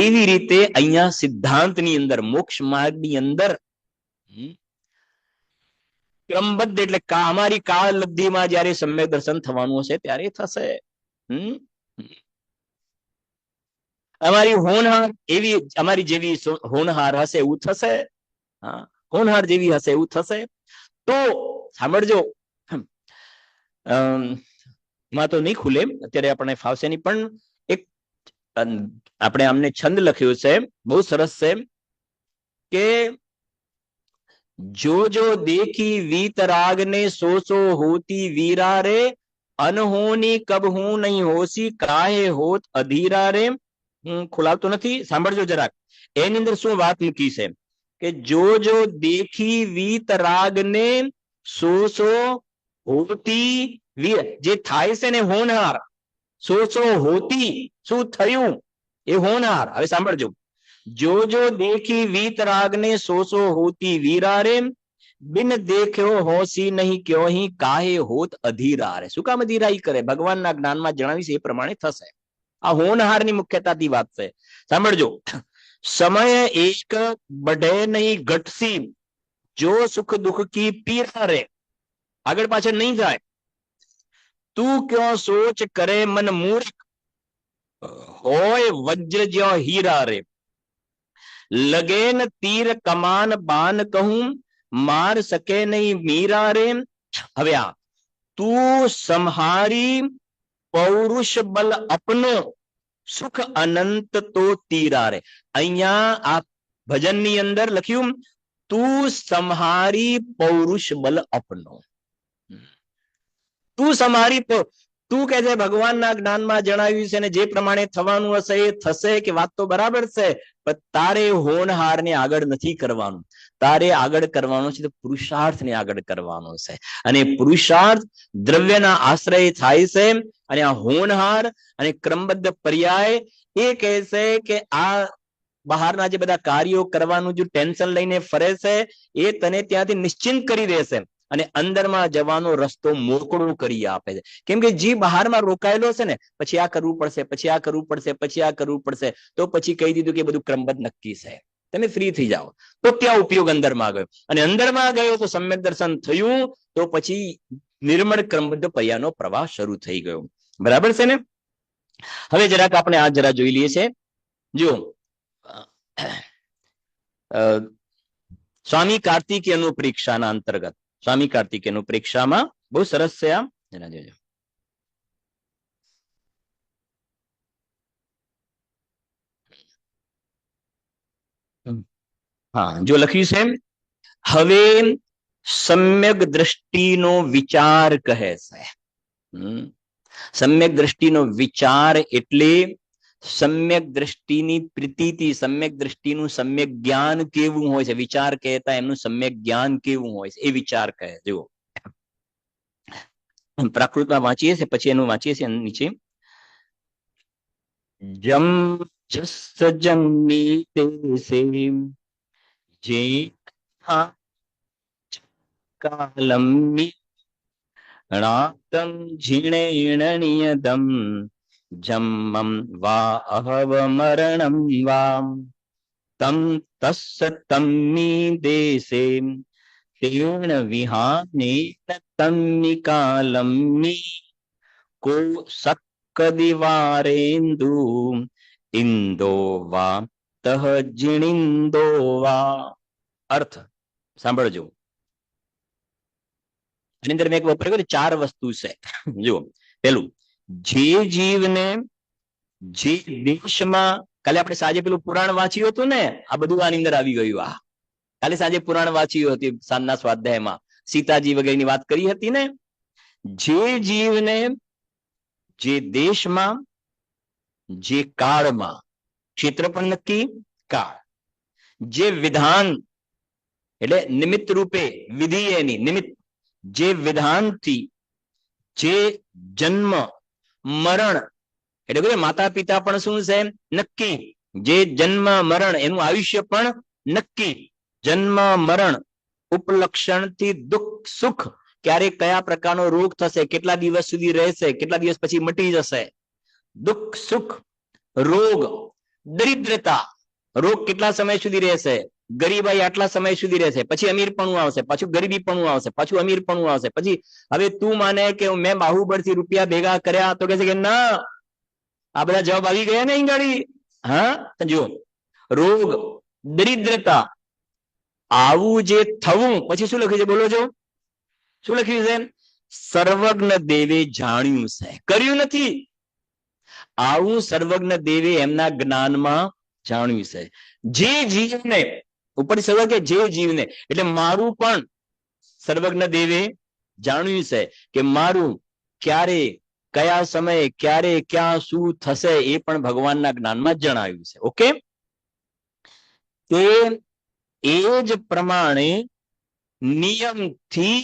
એવી રીતે અહીંયા સિદ્ધાંતની અંદર, મોક્ષ માર્ગની અંદર ક્રમબદ્ધ એટલે અમારી કાળ લબ્ધિમાં જયારે સમ્યક દર્શન થવાનું હશે ત્યારે થશે. અમારી હોનહાર એવી, અમારી જેવી હોનહાર હશે એવું થશે, હોનહાર જેવી હશે એવું થશે. તો સાંભળજો, માં તો નહીં ખુલે અત્યારે, આપણને ફાવશે નહીં, પણ એક આપણે આમને છંદ લખ્યું છે, બહુ સરસ છે, કે જો જો દેખી વીતરાગ ને સો સો હોતી વીરા રે, અનહોની કબ હું નહીં હોશી, કાહે હોત અધીરા રે. હું ખોલાવતો નથી, સાંભળજો જરાક. એની અંદર શું વાત મૂકી છે કે જો જો દેખી વીતરાગ ને સો સો હોતી વીર, જે થાય છે ને હોનહાર, સો સો હોતી, શું થયું એ હોનહાર. હવે સાંભળજો, જો જો દેખી વીતરાગ ને સો સો હોતી વીરા રે, બિન દેખ્યો હોશી નહીં ક્યો હી, કાહે હોત અધીરા રે. શું કામ અધીરાઈ કરે? ભગવાનના જ્ઞાનમાં જણાવીશ એ પ્રમાણે થશે. આ હોનહારની મુખ્યતાથી વાત છે. સાંભળજો, સમય એક बढ़े નહીં ઘટસી, જો સુખ દુઃખ કી પીરા રે. આગળ પાછળ નહીં જાય. તું ક્યો સોચ કરે મન મૂર્ખ, હોય વજ્ર જ્યો હીરા રે. લગેન તીર કમાન બાન કહું, માર સકે નહીં મીરા રે. હવે આ તું સંહારી પૌરુષ બલ અપનો, સુખ અનંત તો તીરારે. અહીંયા આ ભજનની અંદર લખ્યું તું સંહારી પૌરુષ બલ અપનો. તું સંહારી તું કે છે ભગવાનના જ્ઞાનમાં જણાવ્યું છે ને જે પ્રમાણે થવાનું હશે એ થશે કે વાત તો બરાબર છે, પણ તારે હોનહારને આગળ નથી કરવાનું. તારે આગળ કરવાનો છે તો પુરુષાર્થને આગળ કરવાનો છે. અને પુરુષાર્થ દ્રવ્યના આશ્રય થાય છે. અને આ હોનહાર અને ક્રમબદ્ધ પર્યાય એ કહે છે કે આ બહારના જે બધા કાર્યો કરવાનું જે ટેન્શન લઈને ફરે છે એ તને ત્યાંથી નિશ્ચિંત કરી દેશે અને અંદરમાં જવાનો રસ્તો મોકળો કરી આપે છે. કેમ કે જે બહારમાં રોકાયેલો છે ને પછી આ કરવું પડશે, પછી આ કરવું પડશે, પછી આ કરવું પડશે, તો પછી કહી દીધું કે બધું ક્રમબદ્ધ નક્કી છે, તમે ફ્રી થઈ જાઓ. તો ત્યાં ઉપયોગ અંદરમાં ગયો અને અંદરમાં ગયો તો સમ્યક દર્શન થયું, તો પછી નિર્મળ ક્રમબદ્ધ પર્યાનો પ્રવાહ શરૂ થઈ ગયો. બરાબર છે ને? હવે જરાક આપણે આ જરા જોઈ લઈએ છે. જો સ્વામી કાર્તિકેયનું પરીક્ષાના અંતર્ગત, સ્વામી કાર્તિકેયનું પરીક્ષામાં બહુ સરસ છે આ. જરા જોજો. હા, જો લખ્યું છે હવે સમ્યક દ્રષ્ટિનો વિચાર કહે છે. સમ્યક દ્રષ્ટિનો વિચાર એટલે સમ્યક દ્રષ્ટિની પ્રતીતિ, સમ્યક દ્રષ્ટિનું સમ્યક જ્ઞાન કેવું હોય છે. વિચાર કહેતા એમનું સમ્યક જ્ઞાન કેવું હોય છે એ વિચાર કહે. જુઓ પ્રાકૃતમાં વાંચીએ છીએ, પછી એનું વાંચીએ છીએ નીચે. જમ જસ જન્મી તેસે જે કાલમ્મી ણાતમ ઝીણેણનિયતમ જન્મમ વા અહવ મરણમ વા તમ તસ્સ તમ્મી દેશે તેણ વિહાનેન તમ્મિકાલમ્મી કો સક્કદિવારેન્દુ ઇન્દો વા તહ જીણિન્દો વા. અર્થ સાંભળજો. એની અંદર મેં એક વપરાયું કે 4 વસ્તુ છે. જુઓ, પેલું જે જીવને જે દેશમાં, કાલે આપણે સાંજે પેલું પુરાણ વાંચ્યું હતું ને, આ બધું આની અંદર આવી ગયું. આ કાલે સાંજે પુરાણ વાંચ્યું હતું સાંજના સ્વાધ્યાયમાં, સીતાજી વગેરેની વાત કરી હતી ને. જે જીવને જે દેશમાં જે કાળમાં, ક્ષેત્ર પણ નક્કી, કાળ, જે વિધાન એટલે નિમિત્ત રૂપે વિધિ એની નિમિત્ત, જે વિધાનથી જે જન્મ મરણ એટલે કે માતા પિતા પણ શું છે નક્કી, જે જન્મ મરણ એનું આયુષ્ય પણ નક્કી, જન્મ મરણ ઉપલક્ષણથી દુઃખ સુખ, ક્યારે કયા પ્રકારનો રોગ થશે, કેટલા દિવસ સુધી રહેશે, કેટલા દિવસ પછી મટી જશે, દુઃખ સુખ, રોગ, દરિદ્રતા, રોગ કેટલા સમય સુધી રહેશે, ગરીબાઈ આટલા સમય સુધી રહેશે, પછી અમીરપણું આવશે, પાછું ગરીબીપણું આવશે, પાછું અમીરપણું આવશે. પછી હવે તું માને કે મેં બાહુબળથી રૂપિયા ભેગા કર્યા, તો કહે છે કે ના, આ બધા જવાબ આવી ગયા ને અહીં ગાડી. હા, જો રોગ, દરિદ્રતા, આવું જે થવું, પછી શું લખ્યું છે બોલો છો, શું લખ્યું છે? સર્વજ્ઞ દેવે જાણ્યું છે, કર્યું નથી. આવું સર્વજ્ઞ દેવે એમના જ્ઞાનમાં જાણ્યું છે. જે જીવને ઉપર સર્વ કે જે જીવને એટલે મારું પણ સર્વજ્ઞ દેવે જાણ્યું છે કે મારું ક્યારે કયા સમયે ક્યારે ક્યાં શું થશે એ પણ ભગવાનના જ્ઞાનમાં જણાવ્યું છે. ઓકે, તે એ જ પ્રમાણે નિયમથી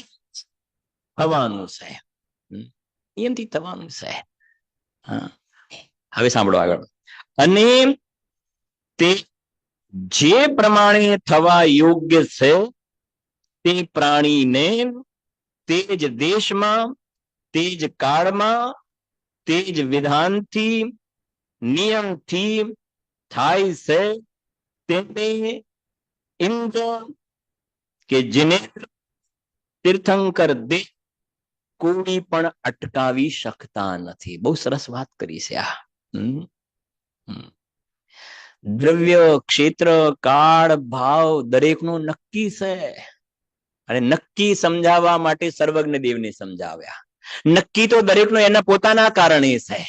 થવાનું છે, નિયમથી થવાનું છે. હા, હવે સાંભળો આગળ. અને તે જે પ્રમાણે થવા યોગ્ય છે તે પ્રાણીને તે જ દેશમાં, તે જ કાળમાં, તે જ વિધાનથી નિયમથી થાય છે. તેને ઇન્દ્ર કે જિનેન્દ્ર તીર્થંકર દે કોઈ પણ અટકાવી શકતા નથી. બહુ સરસ વાત કરી છે આ. દ્રવ્ય, ક્ષેત્ર, કાળ, ભાવ દરેકનું નક્કી છે અને નક્કી સમજાવવા માટે સર્વજ્ઞ દેવને સમજાવ્યા. નક્કી તો દરેકનો એના પોતાના કારણે છે,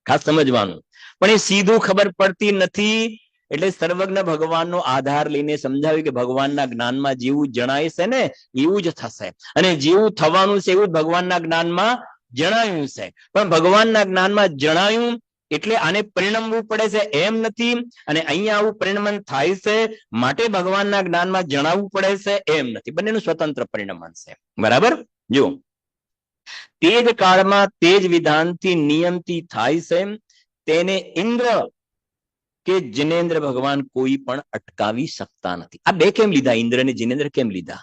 ખાસ સમજવાનું. પણ એ સીધું ખબર પડતી નથી. એટલે સર્વજ્ઞ ભગવાનનો આધાર લઈને સમજાવ્યું કે ભગવાનના જ્ઞાનમાં જેવું જણાય છે ને એવું જ થશે, અને જેવું થવાનું છે એવું ભગવાનના જ્ઞાનમાં જણાયું છે. પણ ભગવાનના જ્ઞાનમાં જણાયું એટલે આને પરિણમવું પડે છે એમ નથી, અને અહીંયા આવું પરિણમન થાય છે માટે ભગવાનના જ્ઞાનમાં જણાવવું પડે છે એમ નથી. બંનેનું સ્વતંત્ર પરિણમન છે. બરાબર. જો તે જ કાળમાં તે જ વિધાનથી નિયમથી થાય છે, તેને ઇન્દ્ર કે જિનેન્દ્ર ભગવાન કોઈ પણ અટકાવી શકતા નથી. આ બે કેમ લીધા? ઇન્દ્ર અને જિનેન્દ્ર કેમ લીધા?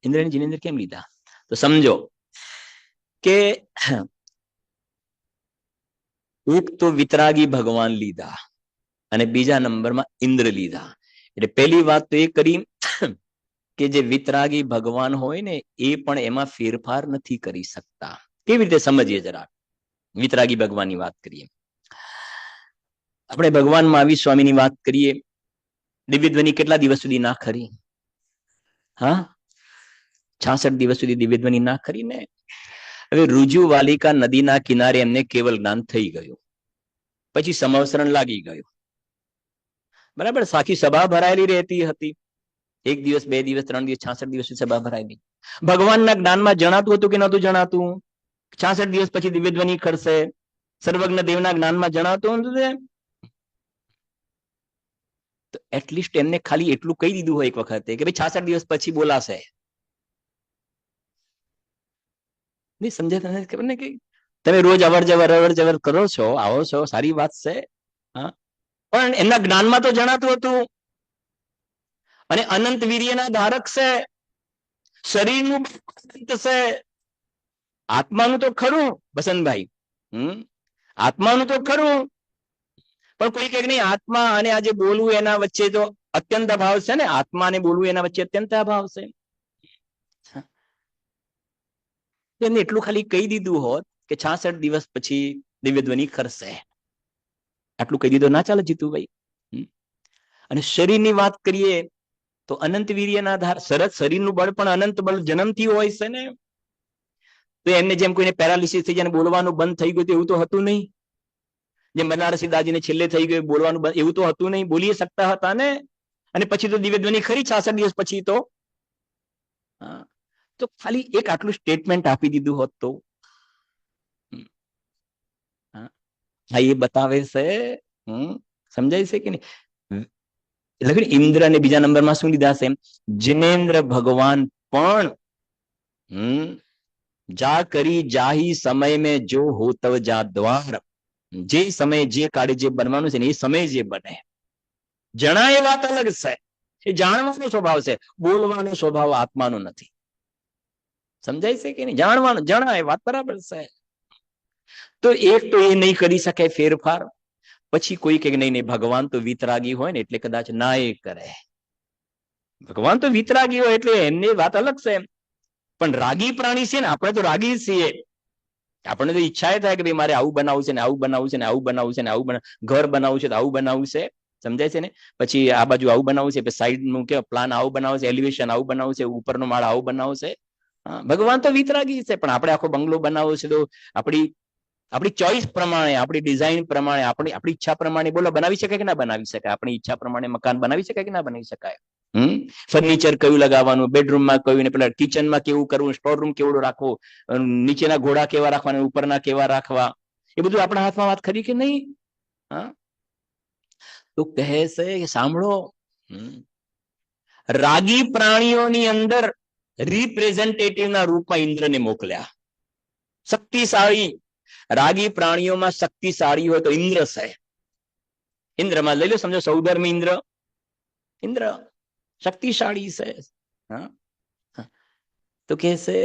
ઇન્દ્ર અને જિનેન્દ્ર કેમ લીધા? તો સમજો કે એક તો વિતરાગી ભગવાન લીધા અને બીજા નંબરમાં ઇન્દ્ર લીધા. એટલે પહેલી વાત તો એ કરી કે જે વિતરાગી ભગવાન હોય ને એ પણ એમાં ફેરફાર નથી કરી શકતા. કેવી રીતે સમજીએ જરા. વિતરાગી ભગવાનની વાત કરીએ. આપણે ભગવાન મહાવીર સ્વામીની વાત કરીએ. દિવ્ય ધ્વનિ કેટલા દિવસ સુધી ના ખરી? હા, 66 દિવસ સુધી દિવ્ય ધ્વનિ ના ખરી ને. હવે રુજુ વાલિકા નદીના કિનારે એમને કેવલ જ્ઞાન થઈ ગયું, પછી સમવસરણ લાગી ગયું. બરાબર. સાખી સભા ભરાયેલી રહેતી હતી. 1 દિવસ 2 દિવસ 3 દિવસ 66 દિવસ સભા ભરાયેલી. ભગવાનના જ્ઞાનમાં જણાતું હતું કે નતું જણાતું? 66 દિવસ પછી દિવ્ય ધ્વનિ ખરશે. સર્વજ્ઞ દેવના જ્ઞાનમાં જણાતું હતું. તો એટલીસ્ટ એમને ખાલી એટલું કહી દીધું હોય એક વખતે કે ભાઈ 66 દિવસ પછી બોલાશે. નહીં સમજે? તમને ખબર ને કે તમે રોજ અવર જવર કરો છો, આવો છો, સારી વાત છે. હા, પણ એમના જ્ઞાનમાં તો જણાતું હતું. અને અનંત વીર્યના ધારક છે, શરીરનું છે, આત્માનું તો ખરું બસંતભાઈ. આત્માનું તો ખરું, પણ કોઈ કઈક નહીં, આત્મા અને આજે બોલવું એના વચ્ચે તો અત્યંત અભાવ છે ને. આત્મા અને બોલવું એના વચ્ચે અત્યંત અભાવ છે. એમને એટલું ખાલી કહી દીધું હોત કે 66 દિવસ પછી દિવ્ય ધ્વનિ ખરશે, આટલું કહી દીધું ના ચાલે જીતુભાઈ. અને શરીરની વાત કરીએ તો અનંત વીર્યના ધાર, સરસ શરીરનું બળ પણ અનંત બળ જન્મથી હોય છે ને. તો એમને જેમ કોઈને પેરાલિસિસ થઈ જાય, બોલવાનું બંધ થઈ ગયું એવું તો હતું નહીં. જેમ બનારસી દાજીને છેલ્લે થઈ ગયું બોલવાનું બંધ, એવું તો હતું નહીં. બોલી શકતા હતા ને. અને પછી તો દિવ્ય ધ્વનિ ખરી 66 દિવસ પછી તો. તો ખાલી એક આટલું સ્ટેટમેન્ટ આપી દીધું હોત તો. હા, એ બતાવે છે. સમજાય છે કે નહીં? એટલે ઇન્દ્ર અને બીજા નંબરમાં શું લીધા છે? જિનેન્દ્ર ભગવાન પણ જા કરી જાહી સમય મેં જો હો તવ જા દ્વાર. જે સમય જે કાળે જે બનવાનું છે ને એ સમય જે બને. જણાય વાત અલગ છે, એ જાણવાનો સ્વભાવ છે. બોલવાનો સ્વભાવ આત્માનો નથી. સમજાય છે કે નહીં? જાણવાનું જણાય વાત બરાબર છે. તો એક તો એ નહીં કરી શકે ફેરફાર. પછી કોઈ કે નહીં ભગવાન તો વિતરાગી હોય ને એટલે કદાચ ના એ કરે. ભગવાન તો વિતરાગી હોય એટલે એમની વાત અલગ છે. પણ રાગી પ્રાણી છે ને, આપણે તો રાગી છીએ. આપણને તો ઈચ્છા એ થાય કે ભાઈ મારે આવું બનાવવું છે ને આવું બનાવવું છે ને આવું બનાવવું છે ને આવું ઘર બનાવવું છે તો આવું બનાવવું છે. સમજાય છે ને? પછી આ બાજુ આવું બનાવવું છે, સાઈડ નું કે પ્લાન આવું બનાવવું છે, એલિવેશન આવું બનાવવું છે, ઉપરનો માળ આવું બનાવવું છે. ભગવાન તો વિતરાગી છે, પણ આપણે આખો બંગલો બનાવવો છે તો આપણી ચોઈસ પ્રમાણે, આપણી ડિઝાઇન પ્રમાણે, આપણી ઈચ્છા પ્રમાણે બોલો બનાવી શકાય કે ના બનાવી શકાય? આપણી ઈચ્છા પ્રમાણે મકાન બનાવી શકાય કે ના બનાવી શકાય? ફર્નિચર કયું લગાવવાનું, બેડરૂમમાં કયું, ને પેલા કિચનમાં કેવું કરવું, સ્ટોર રૂમ કેવડો રાખવો, નીચેના ઘોડા કેવા રાખવાના, ઉપરના કેવા રાખવા, એ બધું આપણા હાથમાં વાત ખરી કે નહીં? તો કહે છે કે સાંભળો, રાગી પ્રાણીઓની અંદર રિપ્રેઝેન્ટેટિવના રૂપમાં ઇન્દ્રને મોકલ્યા. શક્તિશાળી રાગી પ્રાણીઓમાં શક્તિશાળી હોય તો ઇન્દ્ર છે. ઇન્દ્રમાં લઈ લો, સમજો સૌધર્મ ઇન્દ્ર. ઇન્દ્ર શક્તિશાળી છે. તો કે છે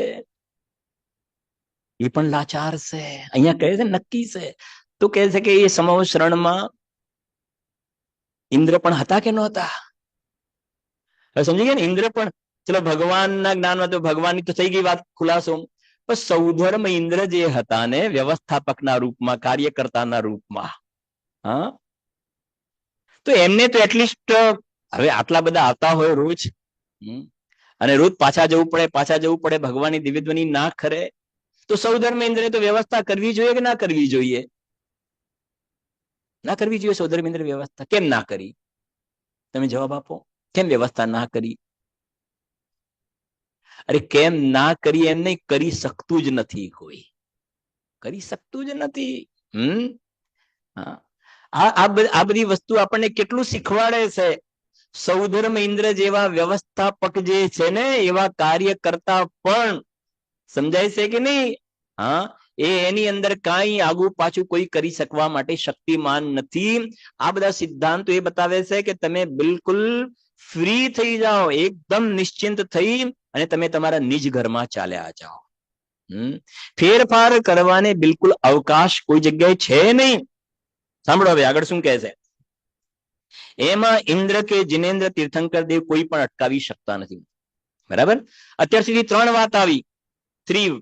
એ પણ લાચાર છે. અહીંયા કહે છે નક્કી છે. તો કહે છે કે એ સમવસરણમાં ઇન્દ્ર પણ હતા કે નહોતા? હવે સમજી ગયા ને? ઇન્દ્ર પણ, ચલો ભગવાનના જ્ઞાનમાં તો ભગવાનની તો થઈ ગઈ વાત ખુલાસો. પણ સૌધર્મ ઇન્દ્ર જે હતા ને, વ્યવસ્થાપકના રૂપમાં, કાર્યકર્તાના રૂપમાં, તો એમને તો એટલીસ્ટ હવે આટલા બધા આવતા હોય રોજ, અને રોજ પાછા જવું પડે, ભગવાનની દિવ્ય ધ્વનિ ના ખરે, તો સૌધર્મ ઇન્દ્રે તો વ્યવસ્થા કરવી જોઈએ કે ના કરવી જોઈએ? ના કરવી જોઈએ સૌધર્મેન્દ્ર વ્યવસ્થા? કેમ ના કરી? તમે જવાબ આપો. કેમ વ્યવસ્થા ના કરી? અરે કેમ ના કરી એમ નહીં, કરી શકતું જ નથી કોઈ, કરી શકતું જ નથી. આ બધી વસ્તુ આપણને કેટલું શીખવાડે છે. સૌધર્મ ઇન્દ્ર જેવા વ્યવસ્થાપક જે છે ને, એવા કાર્ય કરતા પણ સમજાય છે કે નહીં? હા, એની અંદર કાંઈ આગુ પાછું કોઈ કરી શકવા માટે શક્તિમાન નથી. આ બધા સિદ્ધાંતો એ બતાવે છે કે તમે બિલકુલ ફ્રી થઈ જાઓ, એકદમ નિશ્ચિંત થઈ અને તમે તમારા નિજ ઘરમાં ચાલ્યા જાઓ. ફેરફાર કરવાને બિલકુલ અવકાશ કોઈ જગ્યાએ છે નહીં. સાંભળો હવે આગળ શું કહે છે. એમાં ઇન્દ્ર કે જિનેન્દ્ર તીર્થંકર દેવ કોઈ પણ અટકાવી શકતા નથી. બરાબર? અત્યાર સુધી 3 વાત આવી. 3.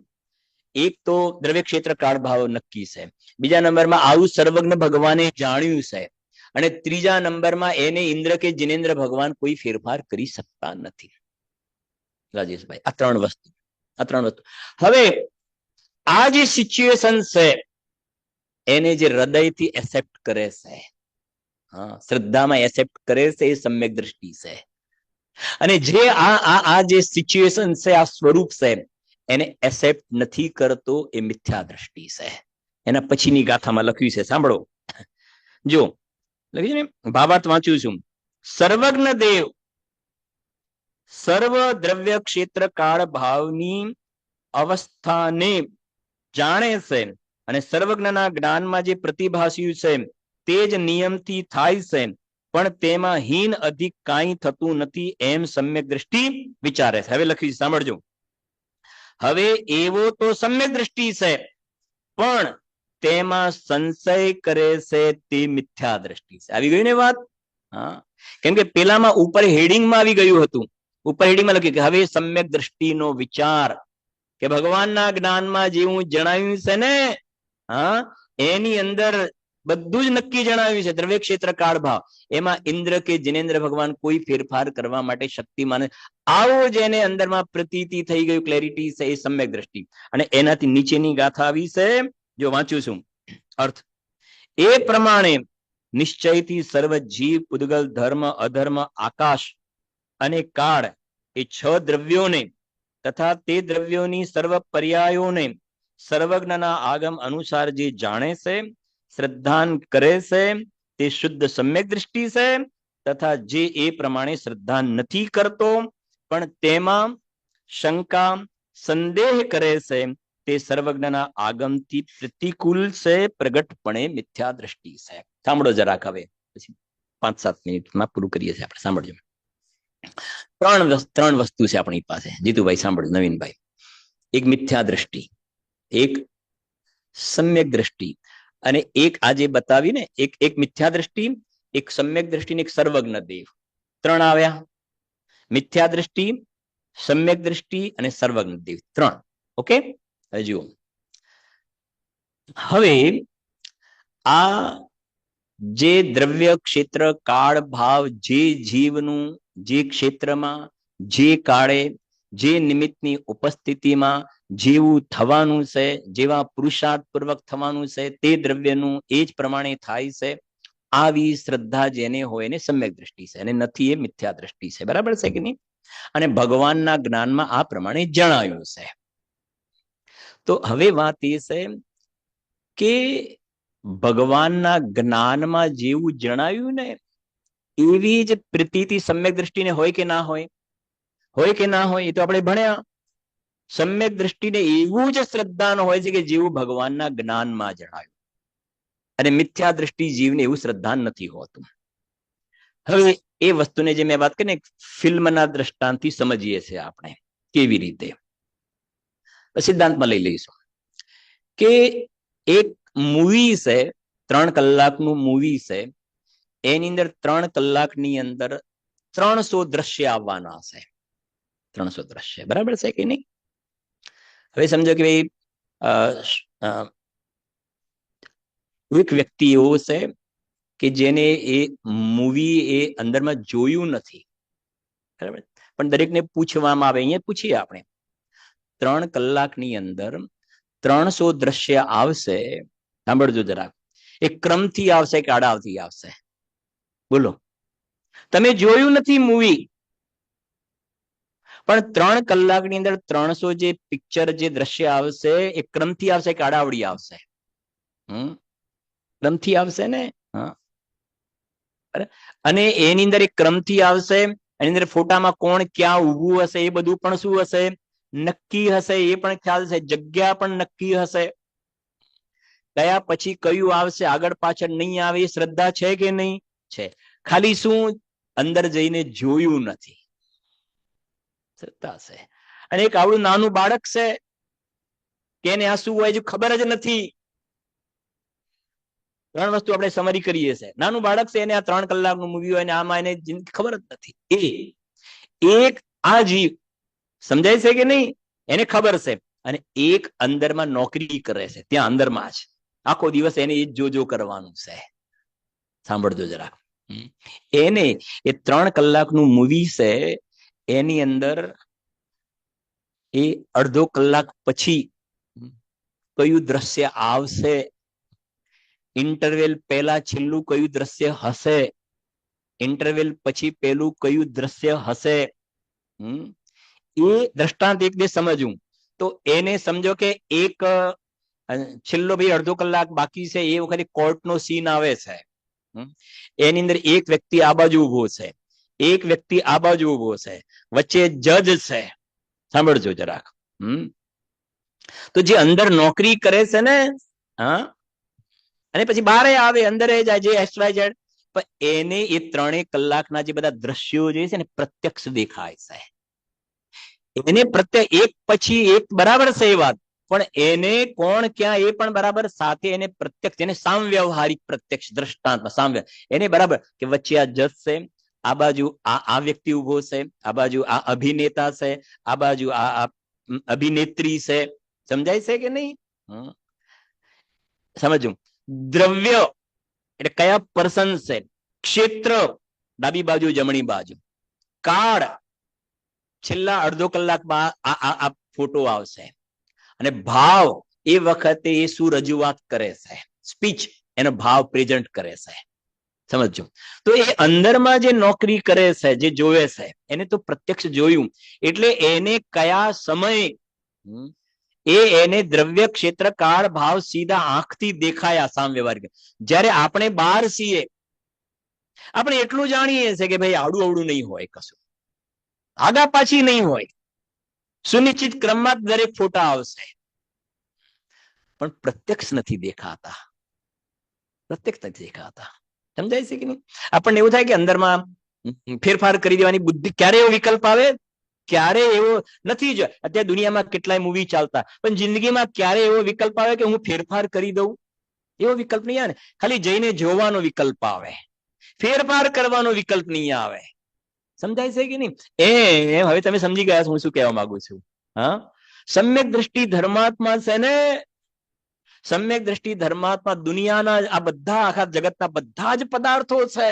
એક તો દ્રવ્ય ક્ષેત્ર કાળ ભાવ નક્કી છે. બીજા નંબરમાં આવું સર્વજ્ઞ ભગવાને જાણ્યું છે. અને ત્રીજા નંબરમાં એને ઇન્દ્ર કે જિનેન્દ્ર ભગવાન કોઈ ફેરફાર કરી શકતા નથી. રાજેશભાઈ, આ 3 વસ્તુ. હવે આ જે સિચ્યુએશન છે એને જે હૃદયથી એક્સેપ્ટ કરે છે, શ્રદ્ધામાં એક્સેપ્ટ કરે છે, એ સમ્યક દ્રષ્ટિ છે. અને જે આ જે સિચ્યુએશન છે, આ સ્વરૂપ છે, એને એક્સેપ્ટ નથી કરતો, એ મિથ્યા દ્રષ્ટિ છે. એના પછીની ગાથામાં લખ્યું છે, સાંભળો. જો લખ્યું ને, ભાવાર્થ વાંચ્યું છું. સર્વજ્ઞ દેવ સર્વ દ્રવ્ય ક્ષેત્ર કાળ ભાવની અવસ્થાને જાણે છે અને સર્વજ્ઞના જ્ઞાનમાં જે પ્રતિભાસ્યું છે તે જ નિયમથી થાય છે, પણ તેમાં હીન અધિક કાંઈ થતું નથી, એમ સમ્યક દ્રષ્ટિ વિચારે છે. હવે લખ્યું છે, સાંભળજો. હવે એવો તો સમ્યક દ્રષ્ટિ છે, પણ તેમાં સંશય કરે છે તે મિથ્યા દ્રષ્ટિ છે. આવી ગઈ ને વાત? હા, કેમ કે પેલામાં ઉપર હેડિંગમાં આવી ગયું હતું. ઉપર હેડિંગમાં લખ્યું કે હવે સમ્યક દ્રષ્ટિનો વિચાર, કે ભગવાનના જ્ઞાનમાં જે હું જણાવ્યું છે ને, એની અંદર બધું જ નક્કી જણાવ્યું છે. દ્રવ્ય ક્ષેત્ર કાળ ભાવ, એમાં ઇન્દ્ર કે જિનેન્દ્ર ભગવાન કોઈ ફેરફાર કરવા માટે શક્તિમાન. આવો જેને અંદરમાં પ્રતીતિ થઈ ગયું, ક્લેરિટી છે, એ સમ્યક દ્રષ્ટિ. અને એનાથી નીચેની ગાથા આવી છે, જો વાંચું છું અર્થ. એ પ્રમાણે નિશ્ચયથી સર્વ જીવ, ઉદ્ગલ, ધર્મ, અધર્મ, આકાશ અને કાળ, એ 6 દ્રવ્યોને તથા તે દ્રવ્યોની સર્વ પર્યાયોને સર્વજ્ઞના આગમ અનુસાર જે જાણે છે, શ્રદ્ધાન કરે છે, તે શુદ્ધ સમ્યક દ્રષ્ટિ છે. તથા જે એ પ્રમાણે શ્રદ્ધા નથી કરતો પણ તેમાં શંકા સંદેહ કરે છે, તે સર્વજ્ઞના આગમથી પ્રતિકૂળ છે, પ્રગટપણે મિથ્યા દ્રષ્ટિ છે. સાંભળો જરાક, હવે પછી 5-7 મિનિટમાં પૂરું કરીએ છીએ આપણે. સાંભળજો. ત્રણ વસ્તુ છે આપણી પાસે. જીતુભાઈ સાંભળો, નવીનભાઈ. એક મિથ્યા દ્રષ્ટિ, એક સમ્યક દ્રષ્ટિ, અને એક આજે બતાવી ને, એક મિથ્યા દ્રષ્ટિ, એક સમ્યક દ્રષ્ટિ ને એક સર્વજ્ઞ દેવ. 3 આવ્યા. મિથ્યા દ્રષ્ટિ, સમ્યક દ્રષ્ટિ અને સર્વજ્ઞ દેવ. 3. ઓકે, હવે જુઓ. હવે આ જે દ્રવ્ય ક્ષેત્ર કાળ ભાવ, જે જીવનું જે ક્ષેત્રમાં જે કાળે જે નિમિત્તની ઉપસ્થિતિમાં જેવું થવાનું છે, જેવા પુરુષાર્થ પૂર્વક થવાનું છે, તે દ્રવ્યનું એ જ પ્રમાણે થાય છે. આવી શ્રદ્ધા જેને હોય એને સમ્યક દ્રષ્ટિ છે, અને નથી એ મિથ્યા દ્રષ્ટિ છે. બરાબર છે કે નહીં? અને ભગવાનના જ્ઞાનમાં આ પ્રમાણે જણાયું છે. તો હવે વાત એ છે કે ભગવાનના જ્ઞાનમાં જેવું જણાવ્યું ને, એવી જ પ્રતીતિ સમ્યક દ્રષ્ટિને હોય કે ના હોય? હોય કે ના હોય? એ તો આપણે ભણ્યા. સમ્યક દ્રષ્ટિને એવું જ શ્રદ્ધાનો હોય છે કે જેવું ભગવાનના જ્ઞાનમાં જણાવ્યું, અને મિથ્યા દ્રષ્ટિ જીવને એવું શ્રદ્ધા નથી હોતું. હવે એ વસ્તુને જે મેં વાત કરી ને, ફિલ્મના દ્રષ્ટાંતથી સમજીએ છીએ આપણે. કેવી રીતે? સિદ્ધાંતમાં લઈ લઈશું કે એક મૂવી છે, 3 કલાકનું મૂવી છે. એની અંદર 3 કલાકની અંદર 300 દ્રશ્ય આવવાના છે. 300 દ્રશ્ય. બરાબર છે કે નહીં? હવે સમજો કે ભાઈ એક વ્યક્તિ એવો છે કે જેને એ મૂવી એ અંદરમાં જોયું નથી. બરાબર? પણ દરેકને પૂછવામાં આવે. અહીંયા પૂછીએ આપણે, 3 કલાકની અંદર 300 દ્રશ્ય આવશે. સાંભળજો જરાક. એ ક્રમથી આવશે કે આડાવથી આવશે? બોલો. તમે જોયું નથી મૂવી, પણ 3 કલાકની અંદર 300 જે પિક્ચર જે દ્રશ્ય આવશે એ ક્રમથી આવશે કે આડાવડી આવશે? ક્રમથી આવશે ને. હા, અને એની અંદર એક ક્રમથી આવશે. એની અંદર ફોટામાં કોણ ક્યાં ઊભું હશે એ બધું પણ શું હશે? નક્કી હશે. એ પણ ખ્યાલ છે. જગ્યા પણ નક્કી હશે. કયા પછી કયું આવશે, આગળ પાછળ નહીં આવે, એ શ્રદ્ધા છે કે નહીં? છે. ખાલી શું અંદર જઈને જોયું નથી, શ્રદ્ધા છે. અને એક આવડું નાનું બાળક છે કે એને આ શું હોય છે ખબર જ નથી. 3 વસ્તુ આપણે સમરી કરીએ છીએ. નાનું બાળક છે, એને આ 3 કલાકનું મૂવી હોય ને આમાં એને જિંદગી ખબર જ નથી. એક આ જીવ સમજાય છે કે નહીં એને ખબર છે. અને એક અંદરમાં નોકરી કરે છે, ત્યાં અંદરમાં જ આખો દિવસ એને એ જો કરવાનું છે. સાંભળજો જરા. એને એ 3 કલાકનું મૂવી છે, એની અંદર એ અડધો કલાક પછી કયું દ્રશ્ય આવશે, ઇન્ટરવેલ પહેલા છેલ્લું કયું દ્રશ્ય હશે, ઇન્ટરવેલ પછી પેલું કયું દ્રશ્ય હશે, એ દ્રષ્ટાંત એક બે સમજવું. તો એને સમજો કે એક છેલ્લો ભાઈ અડધો કલાક બાકી છે, એ વખતે કોર્ટનો સીન આવે છે. એની અંદર એક વ્યક્તિ આ બાજુ ઉભો છે, એક વ્યક્તિ આ બાજુ ઉભો છે, વચ્ચે જજ છે. સાંભળજો જરાક. તો જે અંદર નોકરી કરે છે ને, હા, અને પછી બહાર આવે, અંદર જાય, જે એક્સ્ટ્રા જેડ, પણ એને એ 3 કલાકના જે બધા દ્રશ્યો જે છે ને પ્રત્યક્ષ દેખાય છે. એને પ્રત્યક્ષ એક પછી એક બરાબર છે એ વાત, પણ એને કોણ ક્યાં એ પણ બરાબર, સાથે એને પ્રત્યક્ષ, એને સામવ્યવહારિક પ્રત્યક્ષ દ્રષ્ટાંતમાં સામ્ય એને બરાબર કે વચ્ચે આ જજ છે, આ બાજુ આ વ્યક્તિ ઉભો છે, આ બાજુ આ અભિનેતા છે, આ બાજુ આ અભિનેત્રી છે. સમજાય છે કે નહીં? સમજવું. દ્રવ્ય એટલે કયા પર્સન છે, ક્ષેત્ર ડાબી બાજુ જમણી બાજુ, કાળ છેલ્લા અડધો કલાકમાં આ ફોટો આવશે, અને ભાવ એ વખતે એ શું રજૂઆત કરે છે, સ્પીચ એનો ભાવ પ્રેઝન્ટ કરે છે. સમજો. તો એ અંદરમાં જે નોકરી કરે છે, જે જોવે છે, એને તો પ્રત્યક્ષ જોયું, એટલે એને કયા સમય એને દ્રવ્ય ક્ષેત્ર કાળ ભાવ સીધા આંખથી દેખાયા સામવ્યવહારિક. જ્યારે આપણે બહાર છીએ, આપણે એટલું જાણીએ છીએ કે ભાઈ આડું અવડું નહીં હોય, કશું આગા પાછી નહીં હોય, સુનિશ્ચિત ક્રમમાં દરેક ફોટા આવશે, પણ પ્રત્યક્ષ નથી દેખાતા. પ્રત્યક્ષ નથી દેખાતા. સમજાય છે કે નહીં? આપણને એવું થાય કે અંદરમાં ફેરફાર કરી દેવાની બુદ્ધિ, ક્યારે એવો વિકલ્પ આવે? ક્યારે એવો નથી. જ અત્યારે દુનિયામાં કેટલાય મૂવી ચાલતા, પણ જિંદગીમાં ક્યારે એવો વિકલ્પ આવે કે હું ફેરફાર કરી દઉં? એવો વિકલ્પ નહીં આવે ને. ખાલી જઈને જોવાનો વિકલ્પ આવે, ફેરફાર કરવાનો વિકલ્પ નહીં આવે. સમજાય છે કે નહીં? હવે તમે સમજી ગયા છો હું શું કહેવા માંગુ છું. હા, સમ્યક દ્રષ્ટિ ધર્માત્મા છે ને, સમ્યક દ્રષ્ટિ ધર્માત્મા દુનિયાના આ બધા આખા જગતના બધા જ પદાર્થો છે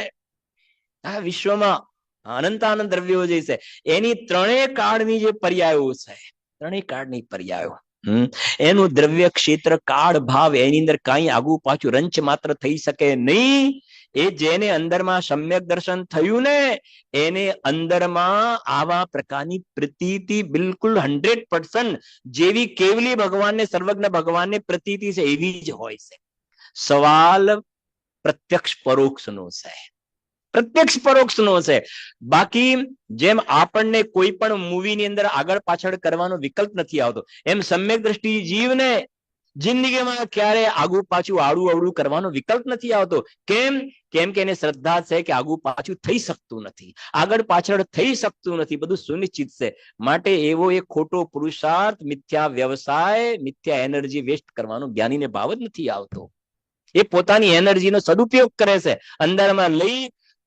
આ વિશ્વમાં, અનંતાનંદ દ્રવ્યો જે છે, એની 3 કાળની જે પર્યાયો છે, 3 કાળની પર્યાયો, એનું દ્રવ્ય ક્ષેત્ર કાળ ભાવ, એની અંદર કઈ આગુ પાછું રંચ માત્ર થઈ શકે નહીં. એ જેને અંદરમાં સમ્યક દર્શન થયું ને, એને અંદરમાં આવા પ્રકારની પ્રતીતિ બિલકુલ 100% જેવી કેવલી ભગવાનને, સર્વજ્ઞ ભગવાનને પ્રતીતિ છે એવી જ હોય છે. સવાલ પ્રત્યક્ષ પરોક્ષનો છે, પ્રત્યક્ષ પરોક્ષનો છે. બાકી જેમ આપણને કોઈ પણ મૂવીની અંદર આગળ પાછળ કરવાનો વિકલ્પ નથી આવતો, એમ સમ્યક દ્રષ્ટિ જીવને જિંદગીમાં ક્યારે આગુ પાછું આડું અવડું કરવાનો વિકલ્પ નથી આવતો. કેમ? કેમ કે એને શ્રદ્ધા છે કે આગુ પાછું થઈ શકતું નથી, આગળ પાછળ થઈ શકતું નથી, બધું સુનિશ્ચિત છે. માટે એવો એક ખોટો પુરુષાર્થ, મિથ્યા વ્યવસાય, મિથ્યા એનર્જી વેસ્ટ કરવાનો જ્ઞાનીને ભાવ જ નથી આવતો. એ પોતાની એનર્જીનો સદુપયોગ કરે છે, અંદરમાં લઈ.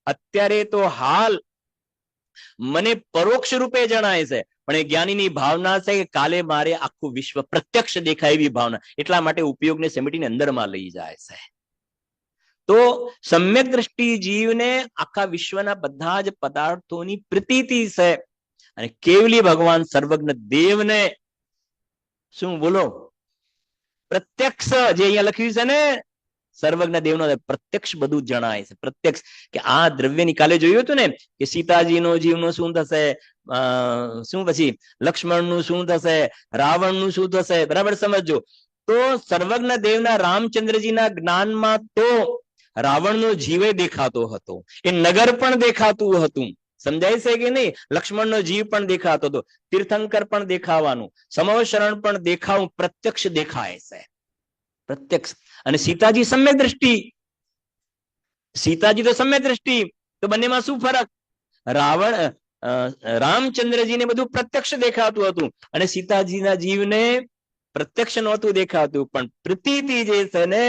અત્યારે તો હાલ મને પરોક્ષ રૂપે જણાય છે, પણ એ જ્ઞાનીની ભાવના છે કે કાલે મારે આખું વિશ્વ પ્રત્યક્ષ દેખાય એવી ભાવના, એટલા માટે ઉપયોગને સમેટીને અંદરમાં લઈ જાય છે. તો સમ્યક દ્રષ્ટિ જીવને આખા વિશ્વના બધા જ પદાર્થોની પ્રતીતિ છે, અને કેવલી ભગવાન સર્વજ્ઞ દેવને શું બોલો પ્રત્યક્ષ, જે અહીંયા લખ્યું છે ને, સર્વજ્ઞ દેવનો પ્રત્યક્ષ બધું જણાય છે, પ્રત્યક્ષ કે આ દ્રવ્યની કાલે જોયું હતું ને કે સીતાજીનો જીવનો શું થશે, શું પછી લક્ષ્મણનું શું થશે, રાવણનું શું થશે, બરાબર સમજો. તો સર્વજ્ઞ દેવના રામચંદ્રજીના જ્ઞાનમાં તો રાવણનો જીવે દેખાતો હતો, એ નગર પણ દેખાતું હતું, સમજાય છે કે નહીં? લક્ષ્મણનો જીવ પણ દેખાતો હતો, તીર્થંકર પણ દેખાવાનું, સમવશરણ પણ દેખાવું, પ્રત્યક્ષ દેખાય છે, પ્રત્યક્ષ. અને સીતાજી સમ્યક દ્રષ્ટિ, સીતાજી તો સમ્યક દ્રષ્ટિ, તો બંનેમાં શું ફરક? રામચંદ્રજીને બધું પ્રત્યક્ષ દેખાતું હતું અને સીતાજીના જીવને પ્રત્યક્ષ નહોતું દેખાતું, પણ પ્રતીતિ જે છે ને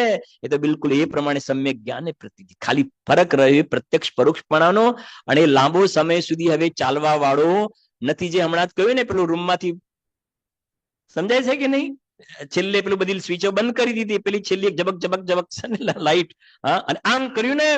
એ તો બિલકુલ એ પ્રમાણે સમ્યક જ્ઞાન ને પ્રતીતિ, ખાલી ફરક રહ્યો પ્રત્યક્ષ પરોક્ષપણાનો. અને લાંબો સમય સુધી હવે ચાલવા વાળો નથી, જે હમણાં જ કહ્યું ને પેલું રૂમમાંથી, સમજાય છે કે નહીં? છેલ્લે પેલું બધી સ્વિચો બંધ કરી દીધી, પેલી છેલ્લી ઝબક ઝબક ઝબક છે ને લાઈટ, હા, અને આમ કર્યું ને,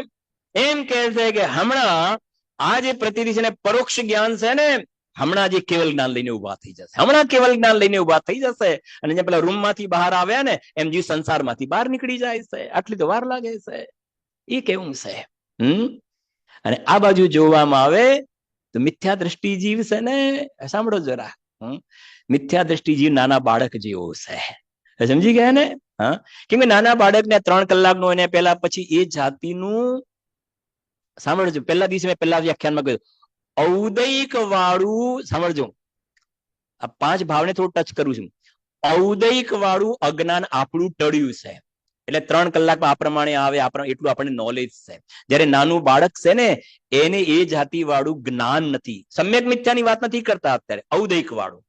એમ કહે છે કે હમણાં આ જે પ્રતીતિ છે ને પરોક્ષ જ્ઞાન છે ને, હમણાં જે કેવલ જ્ઞાન લઈને ઉભા થઈ જશે, હમણાં કેવલ જ્ઞાન લઈને ઉભા થઈ જશે. અને જે પેલા રૂમ માંથી બહાર આવ્યા ને એમ જીવ સંસારમાંથી બહાર નીકળી જાય છે, આટલી તો વાર લાગે છે. એ કેવું છે? અને આ બાજુ જોવામાં આવે તો મિથ્યા દ્રષ્ટિ જીવ છે ને, સાંભળો જરા, મિથ્યા દ્રષ્ટિ જીવ નાના બાળક જેવો છે, સમજી ગયા ને? હા, કેમ કે નાના બાળકને 3 કલાકનો એને પેલા પછી એ જાતિનું, સાંભળજો, પહેલા દિવસે મેં પહેલા વ્યાખ્યાનમાં કહ્યું, ઔદૈક વાળું, સાંભળજો, આ 5 ભાવને થોડું ટચ કરું છું. ઔદૈક વાળું અજ્ઞાન આપણું ટળ્યું છે, એટલે 3 કલાકમાં આ પ્રમાણે આવે, એટલું આપણને નોલેજ છે. જયારે નાનું બાળક છે ને એને એ જાતિ વાળું જ્ઞાન નથી, સમ્યક મિથ્યાની વાત નથી કરતા અત્યારે, ઔદૈક વાળું,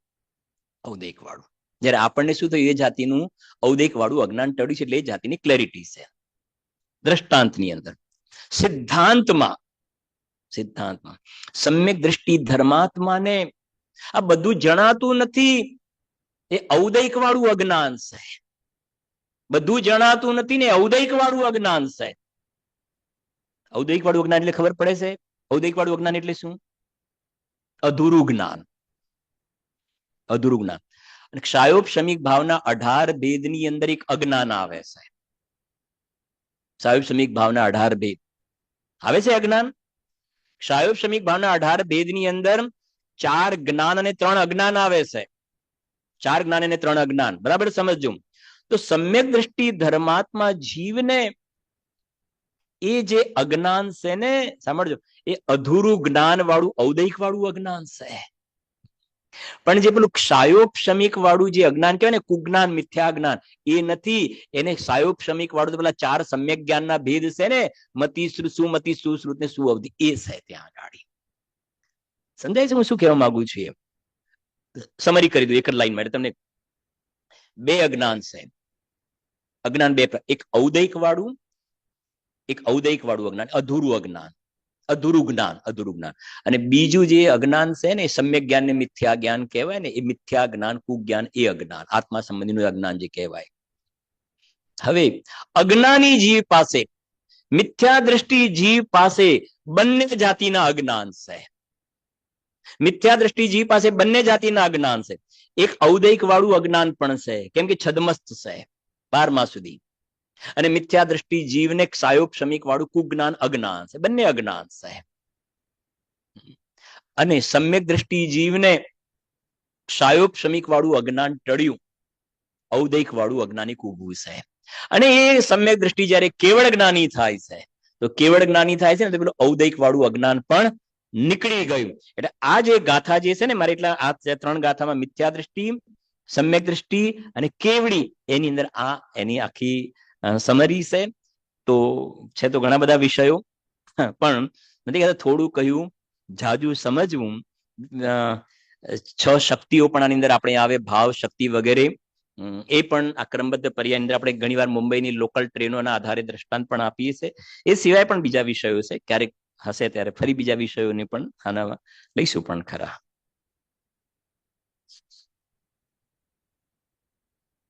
ઔદૈક વાળું. જયારે આપણને શું થયું, એ જાતિનું ઔદૈક વાળું અજ્ઞાન ટળ્યું છે, એટલે એ જાતિની ક્લેરિટી છે. દ્રષ્ટાંતની અંદર સિદ્ધાંતમાં સમ્યક દ્રષ્ટિ ધર્માત્માને આ બધું જણાતું નથી, એ ઔદૈક વાળું અજ્ઞાન છે. બધું જણાતું નથી ને ઔદૈક વાળું અજ્ઞાન છે. ઔદૈક વાળું અજ્ઞાન એટલે ખબર પડે છે? ઔદૈક વાળું અજ્ઞાન એટલે શું? અધૂરું જ્ઞાન, અધૂરું જ્ઞાન. અને ક્ષાયોપશમિક ભાવના 18 ભેદની અંદર એક અજ્ઞાન આવે છે. ક્ષાયોપશમિક ભાવના 18 ભેદ આવે છે અજ્ઞાન. ક્ષાયોપશમિક ભાવના 18 ભેદની અંદર 4 જ્ઞાન અને 3 અજ્ઞાન આવે છે. 4 જ્ઞાન અને 3 અજ્ઞાન, બરાબર સમજજો. તો સમ્યક દ્રષ્ટિ ધર્માત્મા જીવને એ જે અજ્ઞાન છે ને, સાંભળજો, એ અધૂરું જ્ઞાન વાળું ઔદૈક વાળું અજ્ઞાન છે. પણ જે પેલું ક્ષાયોપશમિક વાળું જે અજ્ઞાન કહેવાય ને, કુજ્ઞાન, મિથ્યા જ્ઞાન, એ નથી. એને ક્ષાયોપશમિક વાળું તો પેલા 4 સમ્યક જ્ઞાનના ભેદ છે ને, મતિ, સુમતિ, સુશ્રુત ને સુઅવધિ, એ છે ત્યાં આગળ. સમજાય છે હું શું કહેવા માંગુ છું? એમ સમરી કરી દઉં એક જ લાઈન માટે તમને. 2 અજ્ઞાન છે, અજ્ઞાન 2, એક ઔદૈક વાળું, એક ઔદૈક વાળું અજ્ઞાન, અધૂરું અજ્ઞાન, અધૂરું જ્ઞાન, અધૂરું જ્ઞાન. અને બીજું જે અજ્ઞાન છે ને, સમ્યક જ્ઞાન ને મિથ્યા જ્ઞાન કહેવાય ને, એ મિથ્યા જ્ઞાન, કુજ્ઞાન, એ અજ્ઞાન, આત્મા સંબંધીનું અજ્ઞાન જે કહેવાય. હવે અજ્ઞાની જીવ પાસે, મિથ્યા દ્રષ્ટિ જીવ પાસે બંને જાતિના અજ્ઞાન છે. મિથ્યા દ્રષ્ટિ જીવ પાસે બંને જાતિના અજ્ઞાન છે. એક ઔદૈક વાળું અજ્ઞાન પણ છે, કેમ કે છદમસ્ત છે 12મા સુધી. અને મિથ્યા દ્રષ્ટિ જીવને ક્ષાયોપશમિક વાળું કુજ્ઞાન અજ્ઞાન છે, બંને અજ્ઞાન છે. અને સમ્યક દ્રષ્ટિ જીવને ક્ષાયોપશમિક વાળું અજ્ઞાન ટળ્યું, ઔદૈક વાળું અજ્ઞાનિક ઉભું છે. અને એ સમ્યક દ્રષ્ટિ જયારે કેવળ જ્ઞાની થાય છે, તો કેવળ જ્ઞાની થાય છે ને, તો પેલું ઔદૈક વાળું અજ્ઞાન પણ નીકળી ગયું. એટલે આ જે ગાથા જે છે ને મારે, એટલા આ 3 ગાથામાં મિથ્યા દ્રષ્ટિ, સમ્યક દ્રષ્ટિ અને કેવડી, એની અંદર આ એની આખી સમરી છે. તો છે તો ઘણા બધા વિષયો, પણ નથી કહેતા થોડું કહ્યું, જાજુ સમજવું. 6 શક્તિઓ પણ આની અંદર આપણે આવે, ભાવ શક્તિ વગેરે, એ પણ આ ક્રમબદ્ધ પર્યાયની અંદર આપણે ઘણીવાર મુંબઈની લોકલ ટ્રેનોના આધારે દ્રષ્ટાંત પણ આપીએ છીએ. એ સિવાય પણ બીજા વિષયો છે, ક્યારેક હશે ત્યારે ફરી બીજા વિષયોને પણ આના લઈશું પણ ખરા.